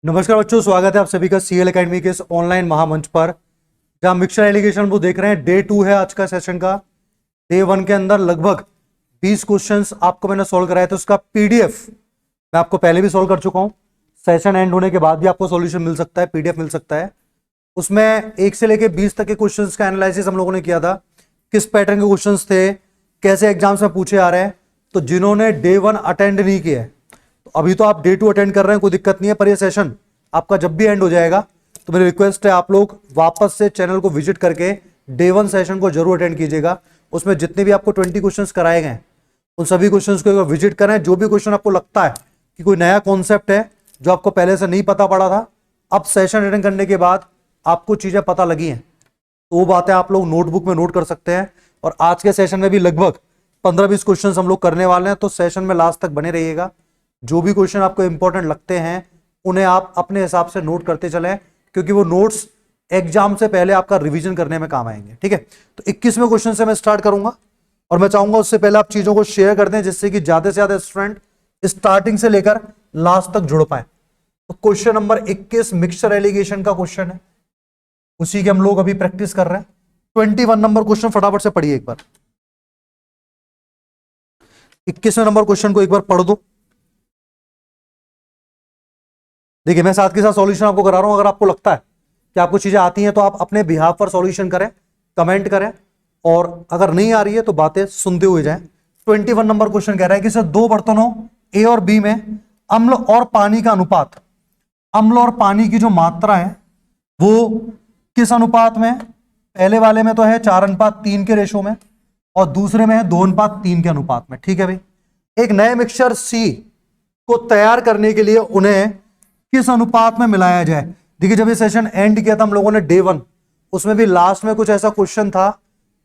नमस्कार बच्चों, स्वागत है आप सभी का सीएल एकेडमी के इस ऑनलाइन महामंच पर, जहां मिक्सर एलिगेशन वो देख रहे हैं। डे 2 है आज का सेशन का। डे 1 के अंदर लगभग 20 क्वेश्चंस आपको मैंने सॉल्व कराया था। उसका पीडीएफ मैं आपको पहले भी सॉल्व कर चुका हूं। सेशन एंड होने के बाद भी आपको सॉल्यूशन मिल सकता है, पीडीएफ मिल सकता है। उसमें 1 से लेकर 20 तक के क्वेश्चंस का एनालिसिस हम लोगों ने किया था। किस पैटर्न के क्वेश्चंस थे, कैसे एग्जाम्स में पूछे आ रहे हैं। तो जिन्होंने डे 1 अटेंड नहीं किया है, तो अभी तो आप डे 2 अटेंड कर रहे हैं, कोई दिक्कत नहीं है। पर ये सेशन आपका जब भी एंड हो जाएगा तो मेरी रिक्वेस्ट है आप लोग वापस से चैनल को विजिट करके डे 1 सेशन को जरूर अटेंड कीजिएगा। उसमें जितने भी आपको 20 क्वेश्चंस कराए गए उन सभी क्वेश्चंस को विजिट करें। जो भी क्वेश्चन आपको लगता है कि कोई नया कॉन्सेप्ट है जो आपको पहले से नहीं पता पड़ा था, अब सेशन अटेंड करने के बाद आपको चीजें पता लगी हैं, तो वो बातें आप लोग नोटबुक में नोट कर सकते हैं। और आज के सेशन में भी लगभग 15-20 क्वेश्चन हम लोग करने वाले हैं, तो सेशन में लास्ट तक बने रहिएगा। जो भी क्वेश्चन आपको इंपॉर्टेंट लगते हैं उन्हें आप अपने हिसाब से नोट करते चलें, क्योंकि वो नोट्स एग्जाम से पहले आपका रिवीजन करने में काम आएंगे। ठीक है, तो 21वें क्वेश्चन से मैं स्टार्ट करूंगा और मैं चाहूंगा उससे पहले आप चीजों को शेयर कर दें, जिससे कि ज्यादा से ज्यादा स्टूडेंट स्टार्टिंग से लेकर लास्ट तक जुड़ पाए। तो क्वेश्चन नंबर 21 मिक्सचर एलिगेशन का क्वेश्चन है, उसी के हम लोग अभी प्रैक्टिस कर रहे हैं। 21 नंबर क्वेश्चन फटाफट से पढ़िए एक बार। 21वें नंबर क्वेश्चन को एक बार पढ़ दो। देखिए, मैं साथ के साथ सॉल्यूशन आपको करा रहा हूं। अगर आपको लगता है कि आपको चीजें आती हैं तो आप अपने बिहाफ पर सॉल्यूशन करें, कमेंट करें, और अगर नहीं आ रही है तो बातें सुनते हुए जाएं। 21 नंबर क्वेश्चन कह रहा है कि सर, दो बर्तनों ए और बी में अम्ल और पानी का अनुपात, अम्ल और पानी की जो मात्रा है वो किस अनुपात में? पहले वाले में तो है 4:3 के रेशो में, और दूसरे में है 2:3 के अनुपात में। ठीक है भाई, एक नए मिक्सचर सी को तैयार करने के लिए उन्हें किस अनुपात में मिलाया जाए? देखिए, जब ये सेशन एंड किया था हम लोगों ने डे 1, उसमें भी लास्ट में कुछ ऐसा क्वेश्चन था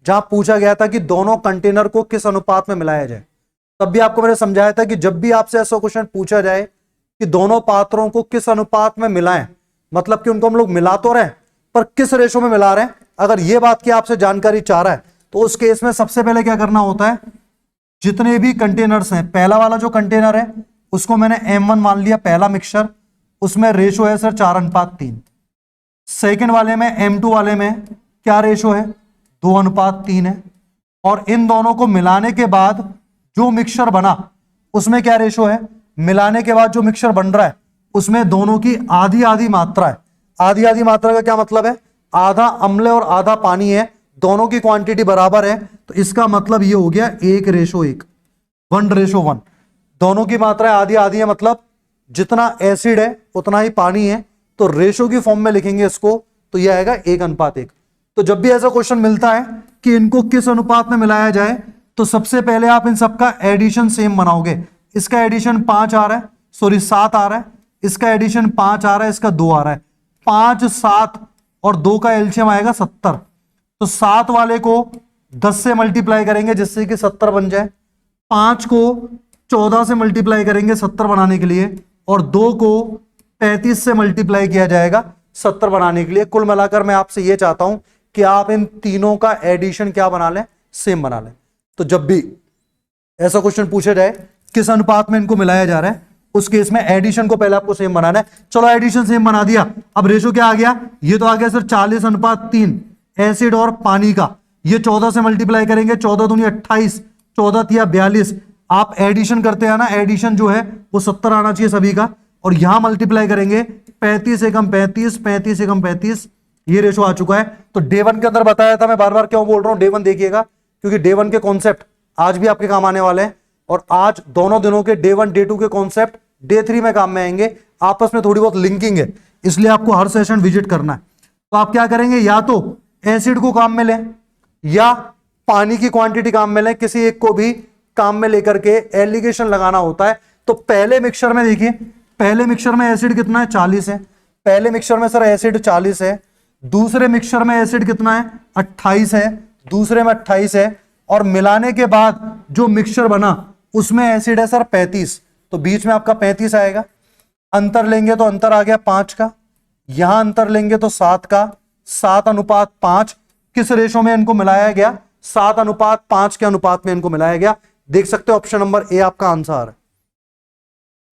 जहां पूछा गया था कि दोनों कंटेनर को किस अनुपात में मिलाया जाए। तब भी आपको मैंने समझाया था कि जब भी आपसे ऐसा क्वेश्चन पूछा जाए कि दोनों पात्रों को किस अनुपात में मिलाएं, मतलब कि उनको हम लोग मिला तो रहे पर किस रेशो में मिला रहे हैं, अगर ये बात की आपसे जानकारी चाह रहा है तो उस केस में सबसे पहले क्या करना होता है, जितने भी कंटेनर्स हैं, पहला वाला जो कंटेनर है उसको मैंने M1 मान लिया, पहला मिक्सचर, उसमें रेशो है सर 4:3। सेकेंड वाले में M2 वाले में क्या रेशो है? 2:3 है। और इन दोनों को मिलाने के बाद जो मिक्सचर बना उसमें क्या रेशो है? मिलाने के बाद जो मिक्सचर बन रहा है उसमें दोनों की आधी आधी मात्रा है। आधी आधी मात्रा का क्या मतलब है? आधा अम्ल और आधा पानी है, दोनों की क्वांटिटी बराबर है, तो इसका मतलब ये हो गया 1:1, 1:1। दोनों की मात्रा आधी आधी है, मतलब जितना एसिड है उतना ही पानी है, तो रेशो की फॉर्म में लिखेंगे इसको, तो यह आएगा 1:1। तो जब भी ऐसा क्वेश्चन मिलता है कि इनको किस अनुपात में मिलाया जाए, तो सबसे पहले आप इन सबका एडिशन सेम बनाओगे। इसका एडिशन 5 आ रहा है, सॉरी 7 आ रहा है, इसका एडिशन 5 आ रहा है, इसका 2 आ रहा है। 5, 7 और 2 का एलसीएम आएगा 70। तो 7 वाले को 10 से मल्टीप्लाई करेंगे जिससे कि 70 बन जाए, 5 को 14 से मल्टीप्लाई करेंगे 70 बनाने के लिए, और 2 को 35 से मल्टीप्लाई किया जाएगा 70 बनाने के लिए। कुल मिलाकर मैं आपसे यह चाहता हूं कि आप इन तीनों का एडिशन क्या बना लें? सेम बना लें। तो जब भी ऐसा क्वेश्चन पूछा जाए किस अनुपात में इनको मिलाया जा रहा है, उस केस में एडिशन को पहले आपको सेम बनाना है। चलो, एडिशन सेम बना दिया, अब रेशो क्या आ गया? ये तो आ गया सर 40:3 एसिड और पानी का। ये 14 से मल्टीप्लाई करेंगे, 14 दूनी 28, 14 तिया 42। आप एडिशन करते हैं ना, एडिशन जो है वो 70 आना चाहिए सभी का, और यहां मल्टीप्लाई करेंगे 35 एकम 35, 35 एकम 35, ये रेशो आ चुका है। तो डे 1 के अंदर बताया था, मैं बार बार क्यों बोल रहा हूं डे 1 देखिएगा, क्योंकि डे 1 के कॉन्सेप्ट आज भी आपके काम आने वाले हैं, और आज दोनों दिनों के डे 1 डे 2 के कॉन्सेप्ट डे 3 में काम में आएंगे। आपस में थोड़ी बहुत लिंकिंग है, इसलिए आपको हर सेशन विजिट करना है। तो आप क्या करेंगे, या तो एसिड को काम में लें या पानी की क्वांटिटी काम में लें, किसी एक को भी काम में लेकर के एलिगेशन लगाना होता है। तो पहले मिक्सचर में देखिए, पहले मिक्सचर में एसिड कितना है? 40 है। पहले मिक्सचर में सर एसिड 40 है। दूसरे मिक्सचर में एसिड कितना है? 28 है। दूसरे में 28 है, और मिलाने के बाद जो मिक्सचर बना उसमें एसिड है सर 35, तो बीच में आपका 35 आएगा। अंतर लेंगे तो अंतर आ गया 5 का, यहां अंतर लेंगे तो 7 का, 7:5। किस रेशो में इनको मिलाया गया? 7:5 के अनुपात में इनको मिलाया गया। देख सकते हो ऑप्शन नंबर ए आपका आंसर है।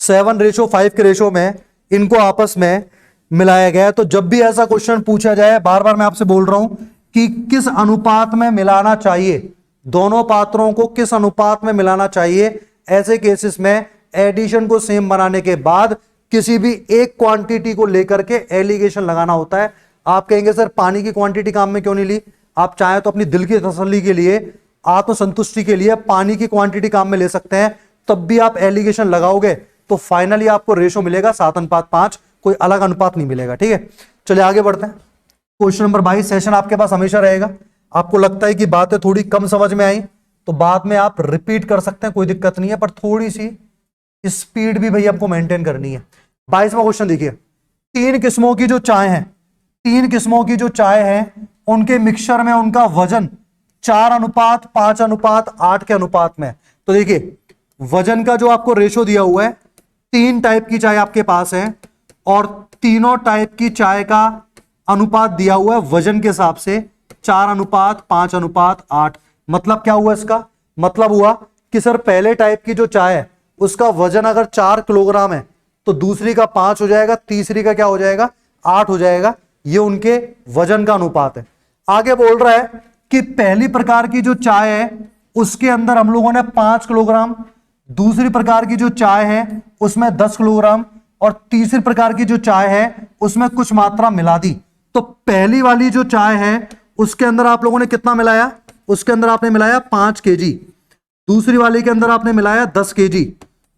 7:5 के रेशो में इनको आपस में मिलाया गया है। तो जब भी ऐसा क्वेश्चन पूछा जाए, बार बार मैं आपसे बोल रहा हूं कि किस अनुपात में मिलाना चाहिए, दोनों पात्रों को किस अनुपात में मिलाना चाहिए, ऐसे केसेस में एडिशन को सेम बनाने के बाद किसी भी एक क्वांटिटी को लेकर के एलिगेशन लगाना होता है। आप कहेंगे सर पानी की क्वांटिटी काम में क्यों नहीं ली? आप चाहे तो अपनी दिल की तसल्ली के लिए, आत्मसंतुष्टि के लिए पानी की क्वांटिटी काम में ले सकते हैं, तब भी आप एलिगेशन लगाओगे तो फाइनली आपको रेशो मिलेगा 7:5, कोई अलग अनुपात नहीं मिलेगा। ठीक है, चलिए आगे बढ़ते हैं। क्वेश्चन नंबर 22 सेशन आपके पास हमेशा रहेगा। आपको लगता है कि बातें थोड़ी कम समझ में आई तो बाद में आप रिपीट कर सकते हैं, कोई दिक्कत नहीं है, पर थोड़ी सी स्पीड भी भैया आपको मेंटेन करनी है। 22वां क्वेश्चन देखिए, 3 किस्मों की जो चाय है, 3 किस्मों की जो चाय है, उनके मिक्सचर में उनका वजन 4:5:8 के अनुपात में। तो देखिए वजन का जो आपको रेशो दिया हुआ है, 3 टाइप की चाय आपके पास है और तीनों टाइप की चाय का अनुपात दिया हुआ है वजन के हिसाब से 4:5:8। मतलब क्या हुआ इसका? मतलब हुआ कि सर पहले टाइप की जो चाय है उसका वजन अगर 4 किलोग्राम है तो दूसरी का 5 हो जाएगा, तीसरी का क्या हो जाएगा? 8 हो जाएगा। ये उनके वजन का अनुपात है। आगे बोल रहा है कि पहली प्रकार की जो चाय है उसके अंदर हम लोगों ने 5 किलोग्राम, दूसरी प्रकार की जो चाय है उसमें 10 किलोग्राम और तीसरी प्रकार की जो चाय है उसमें कुछ मात्रा मिला दी। तो पहली वाली जो चाय है उसके अंदर आप लोगों ने कितना मिलाया? उसके अंदर आपने मिलाया 5 kg, दूसरी वाले के अंदर आपने मिलाया 10 kg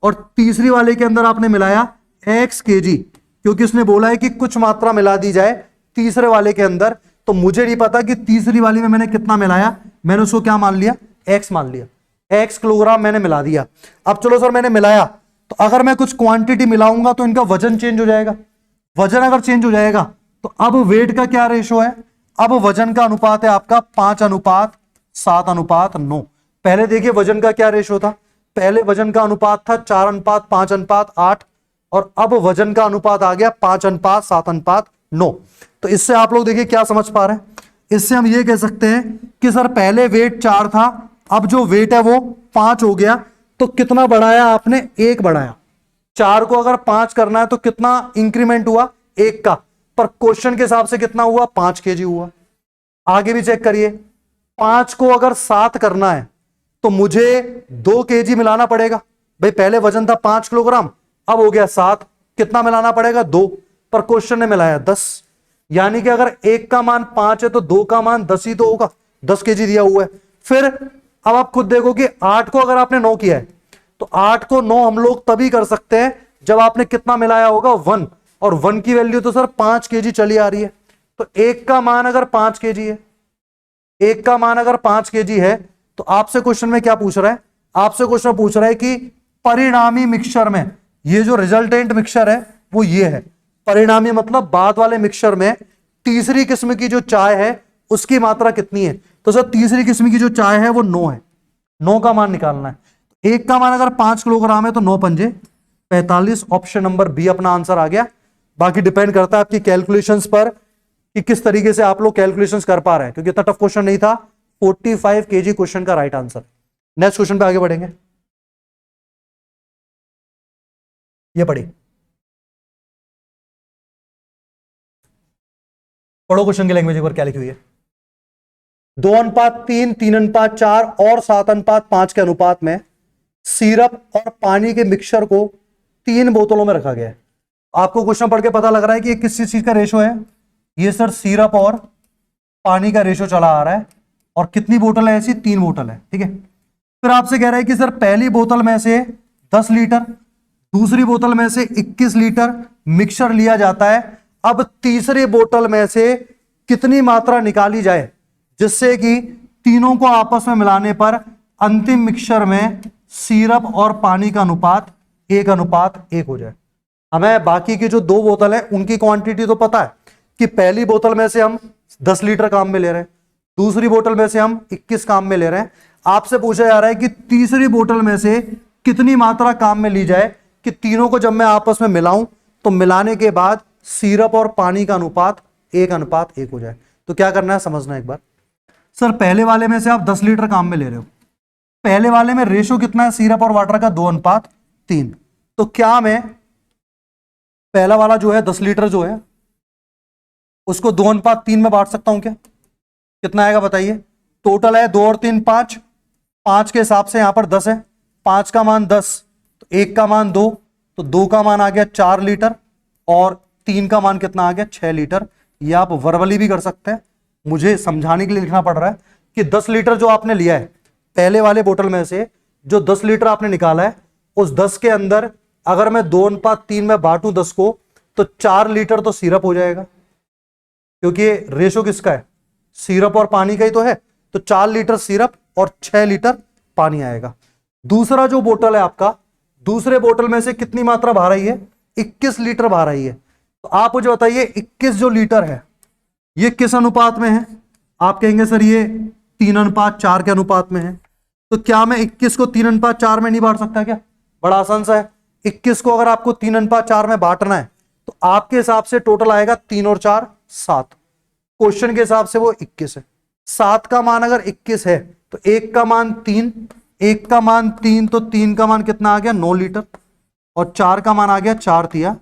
और तीसरी वाले के अंदर आपने मिलाया x kg, क्योंकि उसने बोला है कि कुछ मात्रा मिला दी जाए तीसरे वाले के अंदर। तो मुझे नहीं पता कि तीसरी वाली में मैंने कितना मिलाया, मैंने उसको क्या मान लिया? x मान लिया, x किलोग्राम मैंने मिला दिया। अब चलो सर मैंने मिलाया, तो अगर मैं कुछ क्वांटिटी मिलाऊंगा तो इनका वजन चेंज हो जाएगा। वजन अगर चेंज हो जाएगा तो अब वेट का क्या रेशो है? अब वजन का अनुपात है आपका 5:7:9। पहले देखिए वजन का क्या रेशो था? पहले वजन का अनुपात था 4:5:8 और अब वजन का अनुपात आ गया 5:7:9। तो इससे आप लोग देखिए क्या समझ पा रहे हैं? इससे हम ये कह सकते हैं कि सर पहले वेट 4 था, अब जो वेट है वो 5 हो गया। तो कितना बढ़ाया आपने? 1 बढ़ाया। 4 को अगर 5 करना है तो कितना इंक्रीमेंट हुआ? 1 का। पर क्वेश्चन के हिसाब से कितना हुआ? 5 kg हुआ। आगे भी चेक करिए, 5 को अगर 7 करना है तो मुझे 2 kg मिलाना पड़ेगा। भाई पहले वजन था 5 किलोग्राम, अब हो गया 7, कितना मिलाना पड़ेगा? 2। पर क्वेश्चन ने मिलाया 10, यानी कि अगर 1 का मान 5 है तो 2 का मान 10 ही तो होगा, 10 kg दिया हुआ है। फिर अब आप खुद देखो कि 8 को अगर आपने 9 किया है तो 8 को 9 हम लोग तभी कर सकते हैं जब आपने कितना मिलाया होगा? 1, और 1 की वैल्यू तो सर 5 kg चली आ रही है। तो 1 का मान अगर 5 kg है, 1 का मान अगर 5 kg है तो आपसे क्वेश्चन में क्या पूछ रहा है? आपसे क्वेश्चन पूछ रहा है कि परिणामी मिक्सचर में, ये जो रिजल्टेंट मिक्सचर है वो ये है। परिणामी मतलब बाद वाले मिक्सचर में तीसरी किस्म की जो चाय है उसकी मात्रा कितनी है? तो सर तीसरी किस्म की जो चाय है वो 9 है, 9 का मान निकालना है। 1 का मान अगर 5 किलोग्राम है तो 9 पंजे 45, ऑप्शन नंबर बी अपना आंसर आ गया। बाकी डिपेंड करता है आपकी कैलकुलेशंस पर कि किस तरीके से आप लोग कैलकुलेशंस कर पा रहे हैं, क्योंकि इतना टफ क्वेश्चन नहीं था। 45 kg क्वेश्चन का राइट आंसर। नेक्स्ट क्वेश्चन पे आगे बढ़ेंगे। ये पढ़िए, पढ़ो क्वेश्चन की लैंग्वेज एक बार क्या लिखी हुई है। 2:3, 3:4 और 7:5 के अनुपात में सिरप और पानी के मिक्सचर को 3 बोतलों में रखा गया है। आपको क्वेश्चन पढ़ के पता लग रहा है कि ये किस चीज का रेशो है? ये सर सिरप और पानी का रेशो चला आ रहा है। और कितनी बोतल है ऐसी? 3 बोतल है। ठीक है, फिर आपसे कह रहा है कि सर पहली बोतल में से 10 लीटर, दूसरी बोतल में से 21 लीटर मिक्सचर लिया जाता है। अब तीसरी बोतल में से कितनी मात्रा निकाली जाए जिससे कि तीनों को आपस में मिलाने पर अंतिम मिक्सचर में सिरप और पानी का अनुपात 1:1 हो जाए। हमें बाकी की जो 2 बोतल है उनकी क्वांटिटी तो पता है कि पहली बोतल में से हम 10 लीटर काम में ले रहे हैं, दूसरी बोतल में से हम 21 काम में ले रहे हैं। आपसे पूछा जा रहा है कि तीसरी बोतल में से कितनी मात्रा काम में ली जाए कि तीनों को जब मैं आपस में मिलाऊं तो मिलाने के बाद सिरप और पानी का अनुपात 1:1 हो जाए। तो क्या करना है समझना एक बार। सर पहले वाले में से आप 10 लीटर काम में ले रहे हो, पहले वाले में रेशो कितना है सिरप और वाटर का? 2:3। तो क्या मैं पहला वाला जो है 10 लीटर जो है उसको 2:3 में बांट सकता हूं क्या? कितना आएगा बताइए? टोटल है 2 और 3 5, 5 के हिसाब से यहां पर 10 है, 5 का मान 10, तो 1 का मान 2, तो 2 का मान आ गया 4 लीटर और 3 का मान कितना आ गया 6 लीटर। ये आप वर्बली भी कर सकते हैं, मुझे समझाने के लिए लिखना पड़ रहा है कि 10 लीटर जो आपने लिया है पहले वाले बोतल में से, जो 10 लीटर आपने निकाला है उस 10 के अंदर अगर मैं 2:3 में बांटूं 10 को, तो 4 लीटर तो सिरप हो जाएगा, क्योंकि ये रेशो किसका है? सिरप और पानी का ही तो है, तो 4 लीटर सिरप और 6 लीटर पानी आएगा। दूसरा जो बोतल है आपका, दूसरे बोतल में से कितनी मात्रा बाहर आई है? 21 लीटर बाहर आई है। तो आप मुझे बताइए 21 जो लीटर है ये किस अनुपात में है? आप कहेंगे सर ये 3:4 के अनुपात में है। तो क्या मैं 21 को 3:4 में नहीं बांट सकता क्या? बड़ा आसान सा है। 21 को अगर आपको 3:4 में बांटना है तो आपके हिसाब से टोटल आएगा 3 और 4 7। क्वेश्चन के हिसाब से वो 21 है। 7 का मान अगर 21 है तो 1 का मान 3, 1 का मान 3, तो 3 का मान कितना आ गया 9 लीटर और 4 का मान आ गया 4 तिया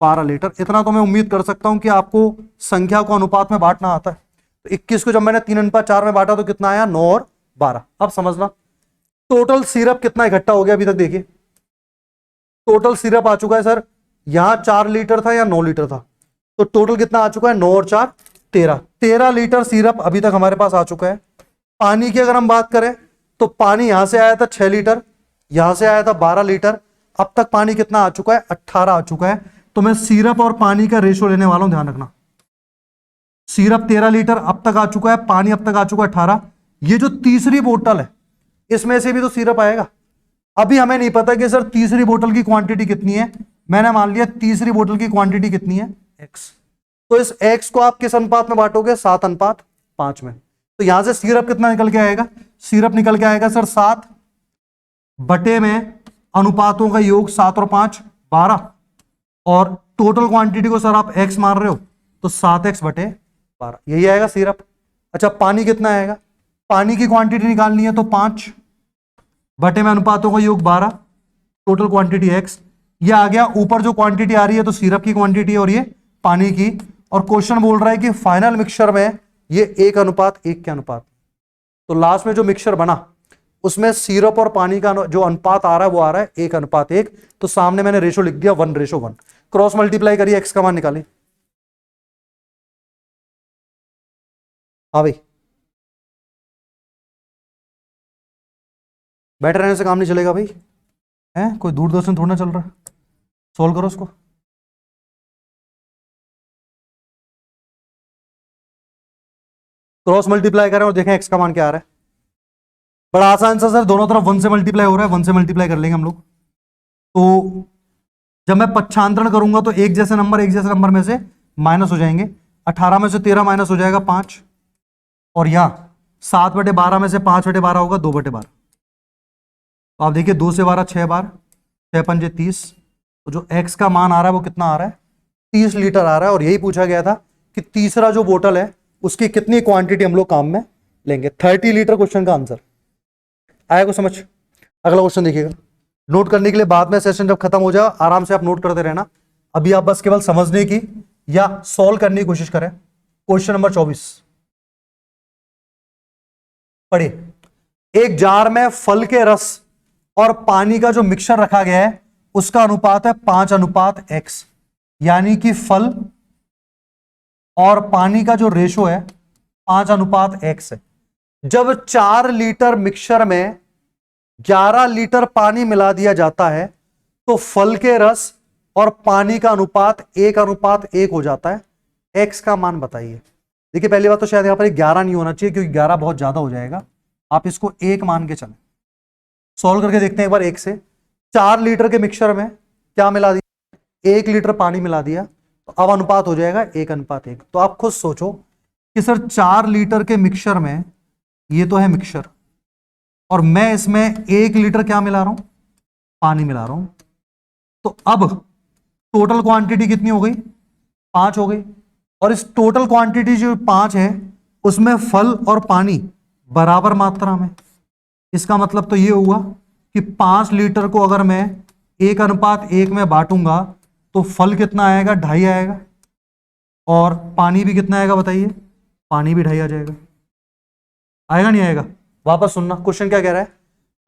12 लीटर। इतना तो मैं उम्मीद कर सकता हूं कि आपको संख्या को अनुपात में बांटना आता है। तो 21 को जब मैंने 3:4 में बांटा तो कितना आया 9 और 12। अब समझना टोटल सिरप कितना इकट्ठा हो गया अभी तक। देखिए टोटल सिरप आ चुका है सर, यहां 4 लीटर था या 9 लीटर था, तो टोटल कितना आ चुका है 9 और 4 13, 13 लीटर सिरप अभी तक हमारे पास आ चुका है। पानी की अगर हम बात करें तो पानी यहां से आया था 6 लीटर, यहां से आया था 12 लीटर, अब तक पानी कितना आ चुका है 18 आ चुका है। तो मैं सिरप और पानी का रेशो लेने वाला हूं, ध्यान रखना। सिरप 13 लीटर अब तक आ चुका है, पानी अब तक आ चुका है 18। ये जो तीसरी बोतल है इसमें से भी तो सिरप आएगा। अभी हमें नहीं पता कि सर तीसरी बोतल की क्वांटिटी कितनी है। मैंने मान लिया तीसरी बोतल की क्वांटिटी कितनी है x, तो इस x को आप किस अनुपात में बांटोगे 7:5 में। तो यहां से सिरप कितना निकल के आएगा? सिरप निकल के आएगा सर 7 बटे में अनुपातों का योग 7 और 5 12, और टोटल क्वांटिटी को सर आप x मान रहे हो तो 7x बटे 12, यही आएगा सिरप। अच्छा पानी कितना आएगा? पानी की क्वांटिटी निकालनी है तो 5 बटे में अनुपातों का योग 12, टोटल क्वांटिटी x। ये आ गया ऊपर जो क्वांटिटी आ रही है तो सिरप की क्वांटिटी है और ये पानी की। और क्वेश्चन बोल रहा है कि फाइनल मिक्सचर में ये 1:1 के अनुपात। तो लास्ट में जो मिक्सचर बना उसमें सिरप और पानी का जो अनुपात आ रहा है वो आ रहा है 1:1। तो सामने मैंने रेशो लिख दिया 1:1। क्रॉस मल्टीप्लाई करिए, x का मान निकालिए। हाँ भाई बैठे रहने से काम नहीं चलेगा भाई, है कोई दूरदर्शन थोड़ा ना चल रहा है। सोल्व करो उसको। क्रॉस मल्टीप्लाई करें और देखें x का मान क्या आ रहा है। बड़ा आसान सा सर, दोनों तरफ 1 से मल्टीप्लाई हो रहा है, 1 से मल्टीप्लाई कर लेंगे हम लोग। तो जब मैं पक्षांतरण करूंगा तो एक जैसे नंबर में से माइनस हो जाएंगे। 18 में से 13 माइनस हो जाएगा 5, और यहां 7/12 में से 5/12 होगा 2/12। तो आप देखिए 2 से 12 6 बार, 6 पंजे 30। तो जो x का मान आ रहा है वो कितना आ रहा है 30 लीटर आ रहा है। और यही पूछा गया था कि तीसरा जो बोतल है उसकी कितनी क्वांटिटी हम लोग काम में लेंगे। 30 लीटर क्वेश्चन का आंसर आया को समझ। अगला क्वेश्चन देखिएगा, नोट करने के लिए बाद में सेशन जब खत्म हो जाए आराम से आप नोट करते रहना। अभी आप बस केवल समझने की या सॉल्व करने की कोशिश करें। क्वेश्चन नंबर 24 पढ़िए। एक जार में फल के रस और पानी का जो मिक्सचर रखा गया है उसका अनुपात है 5:x, यानी कि फल और पानी का जो रेशो है 5:x है। जब 4 लीटर मिक्सचर में 11 लीटर पानी मिला दिया जाता है तो फल के रस और पानी का अनुपात 1:1 हो जाता है। x का मान बताइए। देखिए पहली बात तो शायद यहां पर 11 नहीं होना चाहिए क्योंकि 11 बहुत ज्यादा हो जाएगा, आप इसको 1 मान के चलें। सॉल्व करके देखते हैं एक बार। 1 से 4 लीटर के मिक्सचर में क्या मिला दिया 1 लीटर पानी मिला दिया, तो अब अनुपात हो जाएगा 1:1। तो आप खुद सोचो कि सर 4 लीटर के मिक्सचर में ये तो है मिक्सचर और मैं इसमें 1 लीटर क्या मिला रहा हूं पानी मिला रहा हूं, तो अब टोटल क्वांटिटी कितनी हो गई 5 हो गई। और इस टोटल क्वांटिटी जो 5 है उसमें फल और पानी बराबर मात्रा में। इसका मतलब तो ये हुआ कि 5 लीटर को अगर मैं 1:1 में बांटूंगा तो फल कितना आएगा, 2.5 आएगा। और पानी भी कितना आएगा बताइए, पानी भी 2.5 आ जाएगा। आएगा नहीं आएगा? वापस सुनना, क्वेश्चन क्या कह रहा है।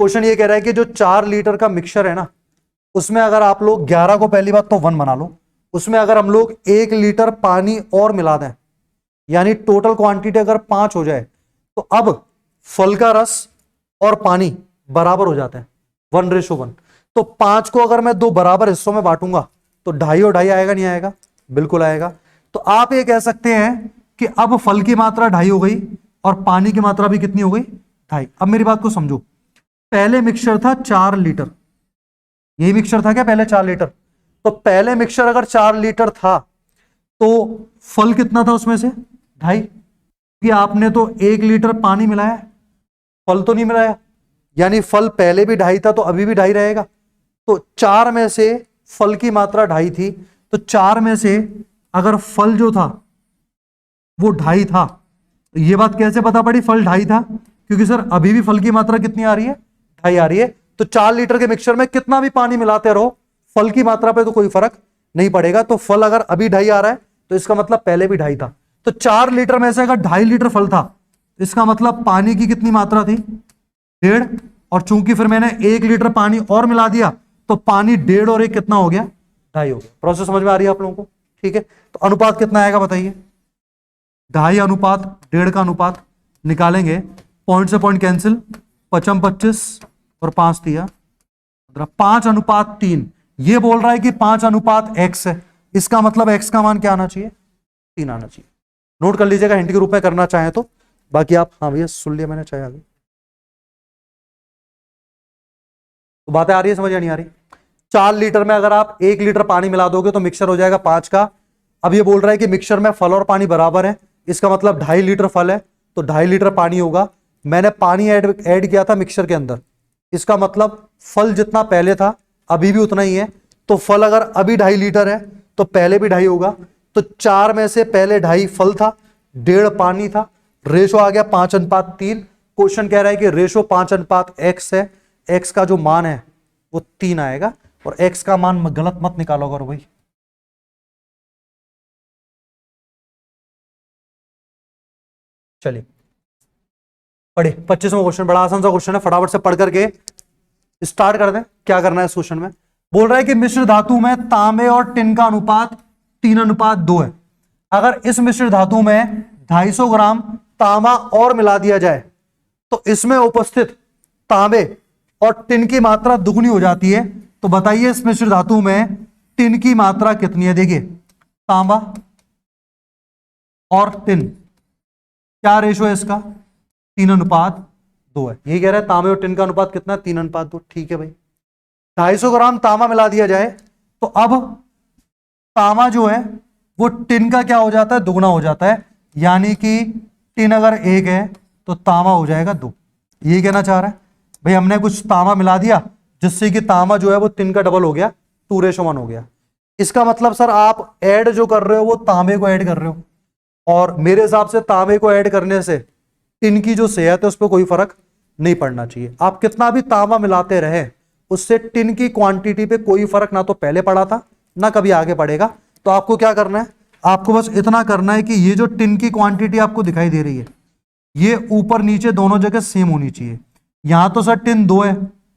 क्वेश्चन ये कह रहा है कि जो 4 लीटर का मिक्सचर है ना, उसमें अगर आप लोग 11 को पहली बात तो 1 बना लो, उसमें अगर हम लोग 1 लीटर पानी और मिला दें, यानी टोटल क्वांटिटी अगर 5 हो जाए, तो अब फल का रस और पानी बराबर हो जाते हैं, 1:1। तो 5 को अगर मैं 2 बराबर हिस्सों में बांटूंगा तो 2.5 और 2.5 आएगा नहीं आएगा? बिल्कुल आएगा। तो आप ये कह सकते हैं कि अब फल की मात्रा 2.5 हो गई और पानी की मात्रा भी कितनी हो गई, 2.5। अब मेरी बात को समझो, पहले मिक्सचर था 4 लीटर, यही मिक्सचर था क्या पहले 4 लीटर? तो पहले मिक्सचर अगर 4 लीटर था तो फल कितना था उसमें से, 2.5, कि आपने तो 1 लीटर पानी मिलाया, फल तो नहीं मिलाया, यानी फल पहले भी 2.5 था तो अभी भी 2.5 रहेगा। तो 4 में से फल की मात्रा 2.5 थी, तो 4 में से अगर फल जो था वो 2.5 था, तो ये बात कैसे पता पड़ी फल 2.5 था? क्योंकि सर अभी भी फल की मात्रा कितनी आ रही है, 2.5 आ रही है। तो 4 लीटर के मिक्सचर में कितना भी पानी मिलाते रहो, फल की मात्रा पे तो कोई फर्क नहीं पड़ेगा। तो फल अगर अभी 2.5 आ रहा है तो इसका मतलब पहले भी 2.5 था। तो 4 लीटर में से अगर 2.5 लीटर फल था, इसका मतलब पानी की कितनी मात्रा थी, 1.5। और चूंकि फिर मैंने 1 लीटर पानी और मिला दिया तो पानी 1.5 और 1 कितना हो गया, 2.5 हो गया। प्रोसेस समझ में आ रही है आप लोगों को? ठीक है, तो अनुपात कितना आएगा बताइए, 2.5 अनुपात 1.5 का अनुपात निकालेंगे, पॉइंट से पॉइंट कैंसिल, 55 25 और 5 दिया 5:3। ये बोल रहा है कि 5:x है, इसका मतलब x का मान क्या आना चाहिए, 3 आना चाहिए। नोट कर लीजिएगा हिंट के रूप में करना चाहें तो, बाकी आप, हाँ भैया सुन लिया मैंने, चाहे आगे। तो बातें आ रही है समझ या नहीं आ रही? 4 लीटर में अगर आप 1 लीटर पानी मिला दोगे तो मिक्सचर हो जाएगा 5 का। अब ये बोल रहा है कि मिक्सचर में फल और पानी बराबर है, इसका मतलब 2.5 लीटर फल है तो 2.5 लीटर पानी होगा। मैंने पानी ऐड किया था मिक्सचर के अंदर, इसका मतलब फल जितना पहले था अभी भी उतना ही है। तो फल अगर अभी 2.5 लीटर है तो पहले भी 2.5 होगा। तो 4 में से पहले 2.5 फल था, 1.5 पानी था, रेशो आ गया 5:3। क्वेश्चन कह रहा है कि रेशो 5:x है, x का जो मान है वो 3 आएगा। और x का मान गलत मत निकालो करो भाई। चलिए पढ़े 25वां क्वेश्चन, बड़ा आसान सा क्वेश्चन है, फटाफट से पढ़ करके स्टार्ट कर दें। क्या करना है इस क्वेश्चन में, बोल रहा है कि मिश्र धातु में तांबे और टिन का अनुपात 3:2 है। अगर इस मिश्र धातु में 250 ग्राम तांबा और मिला दिया जाए तो इसमें उपस्थित तांबे और टिन की मात्रा दुगनी हो जाती है। तो बताइए इस मिश्र धातु में टिन की मात्रा कितनी है। देखिए तांबा और टिन, क्या रेशो है इसका, 3:2 है। यही कह रहा है तांबे और टिन का अनुपात कितना है, 3:2। ठीक है भाई, 250 ग्राम तांबा मिला दिया जाए तो अब तांबा जो है वो टिन का क्या हो जाता है, दुगना हो जाता है। यानी कि टिन अगर 1 है तो तांबा हो जाएगा 2। यही कहना चाह रहा है भाई, हमने कुछ तांबा मिला दिया जिससे कि तांबा जो है वो टिन का डबल हो गया, 2:1 हो गया। इसका मतलब सर आप ऐड जो कर रहे हो वो तांबे को ऐड कर रहे हो, और मेरे हिसाब से तांबे को ऐड करने से टिन की जो सेहत है उस पर कोई फर्क नहीं पड़ना चाहिए। आप कितना भी तांबा मिलाते रहे उससे टिन की क्वांटिटी पे कोई फर्क ना तो पहले पड़ा था ना कभी आगे पड़ेगा। तो आपको क्या करना है, आपको बस इतना करना है कि ये जो टिन की क्वांटिटी आपको दिखाई दे रही है ये ऊपर नीचे दोनों जगह सेम होनी चाहिए। यहां तो सर टिन 2 है,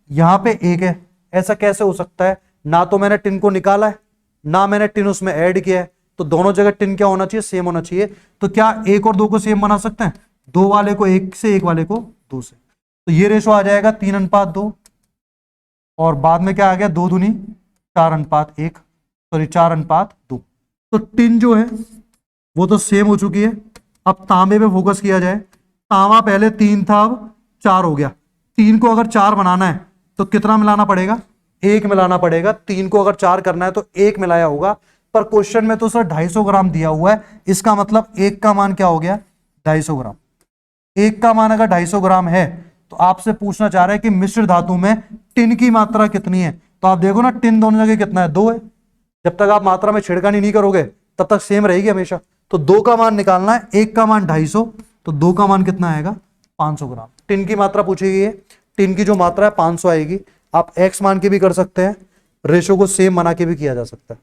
यहां पे 1 है, ऐसा कैसे हो सकता है? ना तो मैंने टिन को निकाला है ना मैंने टिन उसमें ऐड किया है, तो दोनों जगह टिन क्या होना चाहिए, सेम होना चाहिए। तो क्या 1 और 2 को सेम बना सकते हैं, 2 वाले को 1 से, 1 वाले को 2 से। तो ये रेशो आ जाएगा 3:2, और बाद में क्या आ गया, 2 दूनी 4:1, सॉरी 4:2। तो टिन जो है वो तो सेम हो चुकी है। अब तांबे पे फोकस किया जाए, तांबा पहले 3 था अब 4 हो गया। 3 को अगर 4 बनाना है तो कितना मिलाना पड़ेगा, 1 मिलाना पड़ेगा। 3 को अगर 4 करना है तो 1 मिलाया होगा, पर क्वेश्चन में तो सर 250 ग्राम दिया हुआ है, इसका मतलब 1 का मान क्या हो गया, 250 ग्राम। 1 का मान अगर 250 ग्राम है तो आपसे पूछना चाह रहा है कि मिश्र धातु में टिन की मात्रा कितनी है। तो आप देखो ना टिन दोनों जगह कितना है, 2 है। जब तक आप मात्रा में छिड़कानी नहीं करोगे तब तक सेम रहेगी हमेशा। तो 2 का मान निकालना है, 1 का मान 250, तो 2 का मान कितना आएगा, 500 ग्राम। टिन की मात्रा पूछी गई है, टिन की जो मात्रा है 500 आएगी। आप एक्स मान के भी कर सकते हैं, रेशो को सेम बना के भी किया जा सकता है।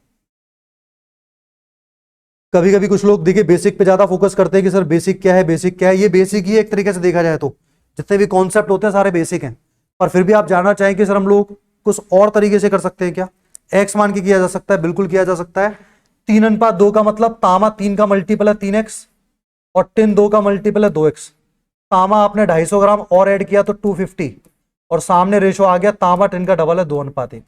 कभी कभी कुछ लोग देखिए बेसिक पे ज्यादा फोकस करते हैं कि सर बेसिक क्या है, बेसिक क्या है। ये बेसिक ही है एक तरीके से देखा जाए तो, जितने भी कॉन्सेप्ट होते हैं सारे बेसिक हैं। पर फिर भी आप जानना चाहें कि सर हम लोग कुछ और तरीके से कर सकते हैं क्या, एक्स मान के किया जा सकता है, बिल्कुल किया जा सकता है। 3:2 का मतलब तामा 3 का मल्टीपल है 3x और टिन 2 का मल्टीपल है 2x। तांबा आपने 250 ग्राम और ऐड किया तो 250, और सामने रेशो आ गया तांबा टिन का डबल है 2:1।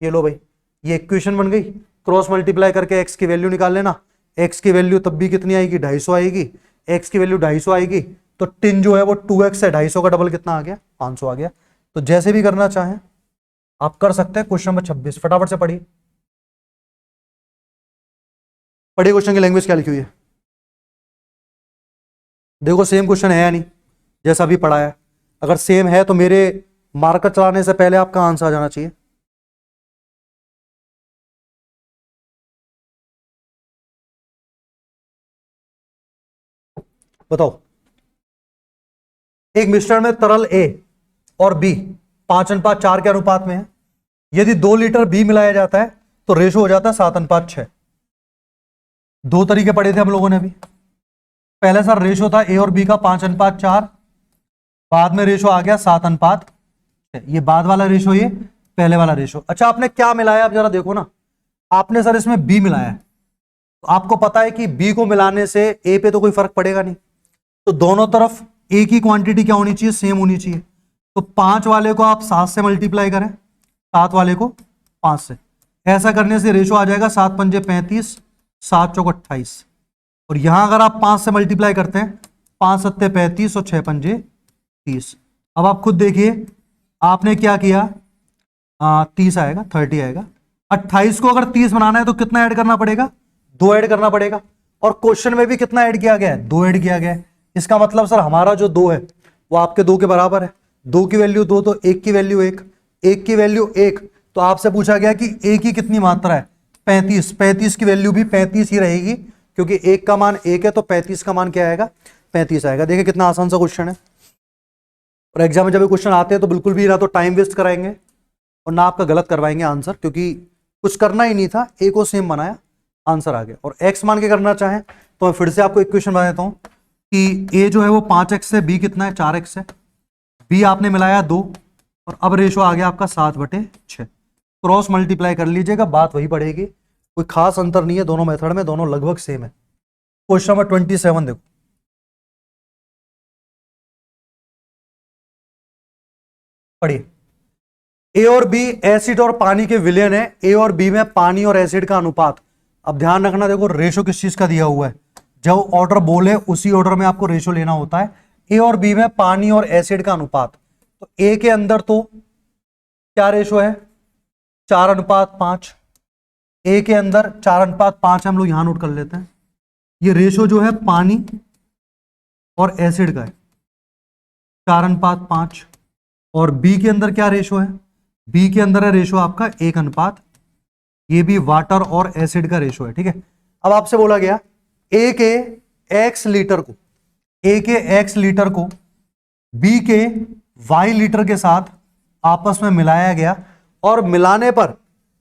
ये लो भाई, ये इक्वेशन बन गई। क्रॉस मल्टीप्लाई करके x की वैल्यू निकाल लेना। x की वैल्यू तब भी कितनी आएगी, 250 आएगी। x की वैल्यू 250 आएगी तो टिन जो है वो 2x है, 250 का डबल कितना आ गया, 500 आ गया। तो जैसे भी करना चाहें आप कर सकते हैं। क्वेश्चन नंबर 26 फटाफट से पढ़िए, पढ़िए क्वेश्चन की लैंग्वेज क्या लिखी हुई है। देखो सेम क्वेश्चन है या नहीं जैसा अभी पढ़ा है। अगर सेम है तो मेरे मार्कर चलाने से पहले आपका आंसर आ जाना चाहिए। बताओ, एक मिश्रण में तरल A और B 5:4 के अनुपात में है। यदि 2 लीटर B मिलाया जाता है तो रेशो हो जाता है 7:6। दो तरीके पढ़े थे हम लोगों ने अभी। पहले सर रेशो था A और B का 5:4, बाद में रेशो आ गया 7:6। ये बाद वाला रेशो, ये पहले वाला रेशो। अच्छा आपने क्या मिलाया, आप जरा देखो ना। आपने सर इसमें B मिलाया है, तो आपको पता है कि B को मिलाने से A पे तो कोई फर्क पड़ेगा नहीं, तो दोनों तरफ A की क्वांटिटी क्या होनी चाहिए, सेम होनी चाहिए। तो 5 वाले को आप 7 से मल्टीप्लाई करें, 7 वाले को 5 से। ऐसा करने से रेशो आ जाएगा 7×5 = 35, 7×4 = 28। और यहां अगर आप 5 से मल्टीप्लाई करते हैं, 5×7 = 35 और 6×5 = 30। अब आप खुद देखिए आपने क्या किया, 30 आएगा, 30 आएगा। 28 को अगर 30 बनाना है तो कितना ऐड करना पड़ेगा, 2 ऐड करना पड़ेगा। और क्वेश्चन में भी कितना ऐड किया गया है, 2 ऐड किया गया है। इसका मतलब सर हमारा जो 2 है वो आपके 2 के बराबर है। 2 की वैल्यू 2 तो 1 की वैल्यू 1, 1 की वैल्यू 1। तो आपसे पूछा गया कि 1 की कितनी मात्रा है, 35। 35 की वैल्यू भी 35 ही रहेगी, क्योंकि 1 का मान 1 है तो 35 का मान क्या आएगा, 35 आएगा। देखिए कितना आसान सा क्वेश्चन है। और एग्जाम में जब क्वेश्चन आते हैं तो बिल्कुल भी ना तो टाइम वेस्ट कराएंगे और ना आपका गलत करवाएंगे आंसर, क्योंकि कुछ करना ही नहीं था, ए को सेम बनाया, आंसर आ गया। और एक्स मान के करना चाहें तो मैं फिर से आपको इक्वेशन बता देता हूं कि ए जो है वो 5x है, बी कितना है, 4x है। बी आपने मिलाया 2 और अब रेशो आ गया आपका 7/6। क्रॉस मल्टीप्लाई कर लीजिएगा, बात वही पड़ेगी, कोई खास अंतर नहीं है दोनों मेथड में, दोनों लगभग सेम है। क्वेश्चन नंबर 27 देखो, पढ़िए। ए और बी एसिड और पानी के विलयन है। ए और बी में पानी और एसिड का अनुपात। अब ध्यान रखना, देखो रेशो किस चीज का दिया हुआ है, जो ऑर्डर बोले उसी ऑर्डर में आपको रेशो लेना होता है। ए और बी में पानी और एसिड का अनुपात, तो ए के अंदर तो क्या रेशो है, 4:5। ए के अंदर 4:5 हम लोग यहां नोट कर लेते हैं। ये रेशो जो है पानी और एसिड का है, 4:5। और बी के अंदर क्या रेशो है, बी के अंदर है रेशो आपका 1:, ये भी वाटर और एसिड का रेशो है, ठीक है। अब आपसे बोला गया ए के एक्स लीटर को, ए के एक्स लीटर को बी के वाई लीटर के साथ आपस में मिलाया गया, और मिलाने पर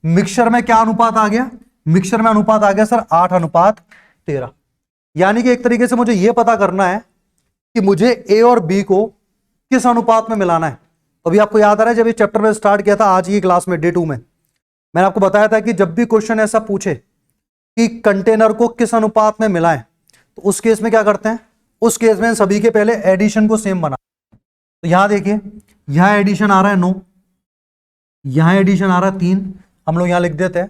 मिक्सचर में क्या अनुपात आ गया, मिक्सचर में अनुपात आ गया सर 8:13। यानी कि एक तरीके से मुझे यह पता करना है कि मुझे ए और बी को किस अनुपात में मिलाना है। अभी आपको याद आ रहा है जब ये चैप्टर में स्टार्ट किया था आज की क्लास में, डे 2 में मैंने आपको बताया था कि जब भी क्वेश्चन ऐसा पूछे कि कंटेनर को किस अनुपात में मिलाएं, तो उस केस में क्या करते हैं, उस केस में सभी के पहले एडिशन को सेम बना। तो यहां देखिए, यहां एडिशन आ रहा है 9, यहां एडिशन आ रहा है 3, हम लोग यहां लिख देते हैं।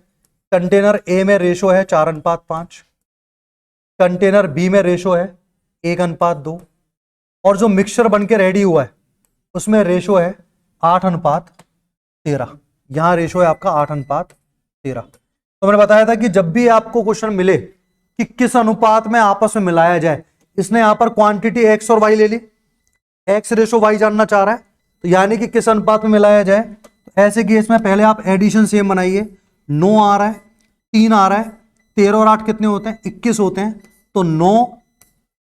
कंटेनर ए में रेशो है 4:5, कंटेनर बी में रेशो है 1:2, और जो मिक्सचर बन के रेडी हुआ है उसमें रेशो है 8:13। यहां रेशो है आपका 8:13। तो मैंने बताया था कि जब भी आपको क्वेश्चन मिले कि किस अनुपात में आपस में मिलाया जाए, इसने यहां पर क्वांटिटी एक्स और वाई ले ली, एक्स रेशो वाई जानना चाह रहा है, तो यानी कि किस अनुपात में मिलाया जाए। तो ऐसे केस में पहले आप एडिशन सेम बनाइए। 9 आ रहा है, 3 आ रहा है, 13 और 8 कितने होते हैं, 21 होते हैं। तो 9,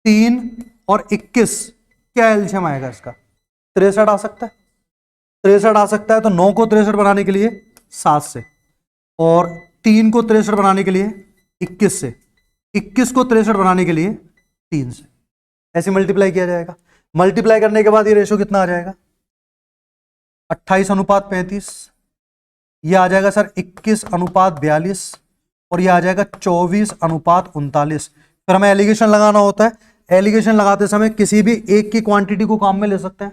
3 और 21 क्या एलसीएम आएगा इसका, 63 आ सकता है। 63 आ सकता है, तो 9 को 63 बनाने के लिए 7 से, और 3 को 63 बनाने के लिए 21 से, 21 को 63 बनाने के लिए 3 से ऐसे मल्टीप्लाई किया जाएगा। मल्टीप्लाई करने के बाद ये रेशो कितना आ जाएगा 28:35। ये आ जाएगा सर 21:42 और ये आ जाएगा 24:39। फिर हमें एलिगेशन लगाना होता है। एलिगेशन लगाते समय किसी भी एक की क्वांटिटी को काम में ले सकते हैं।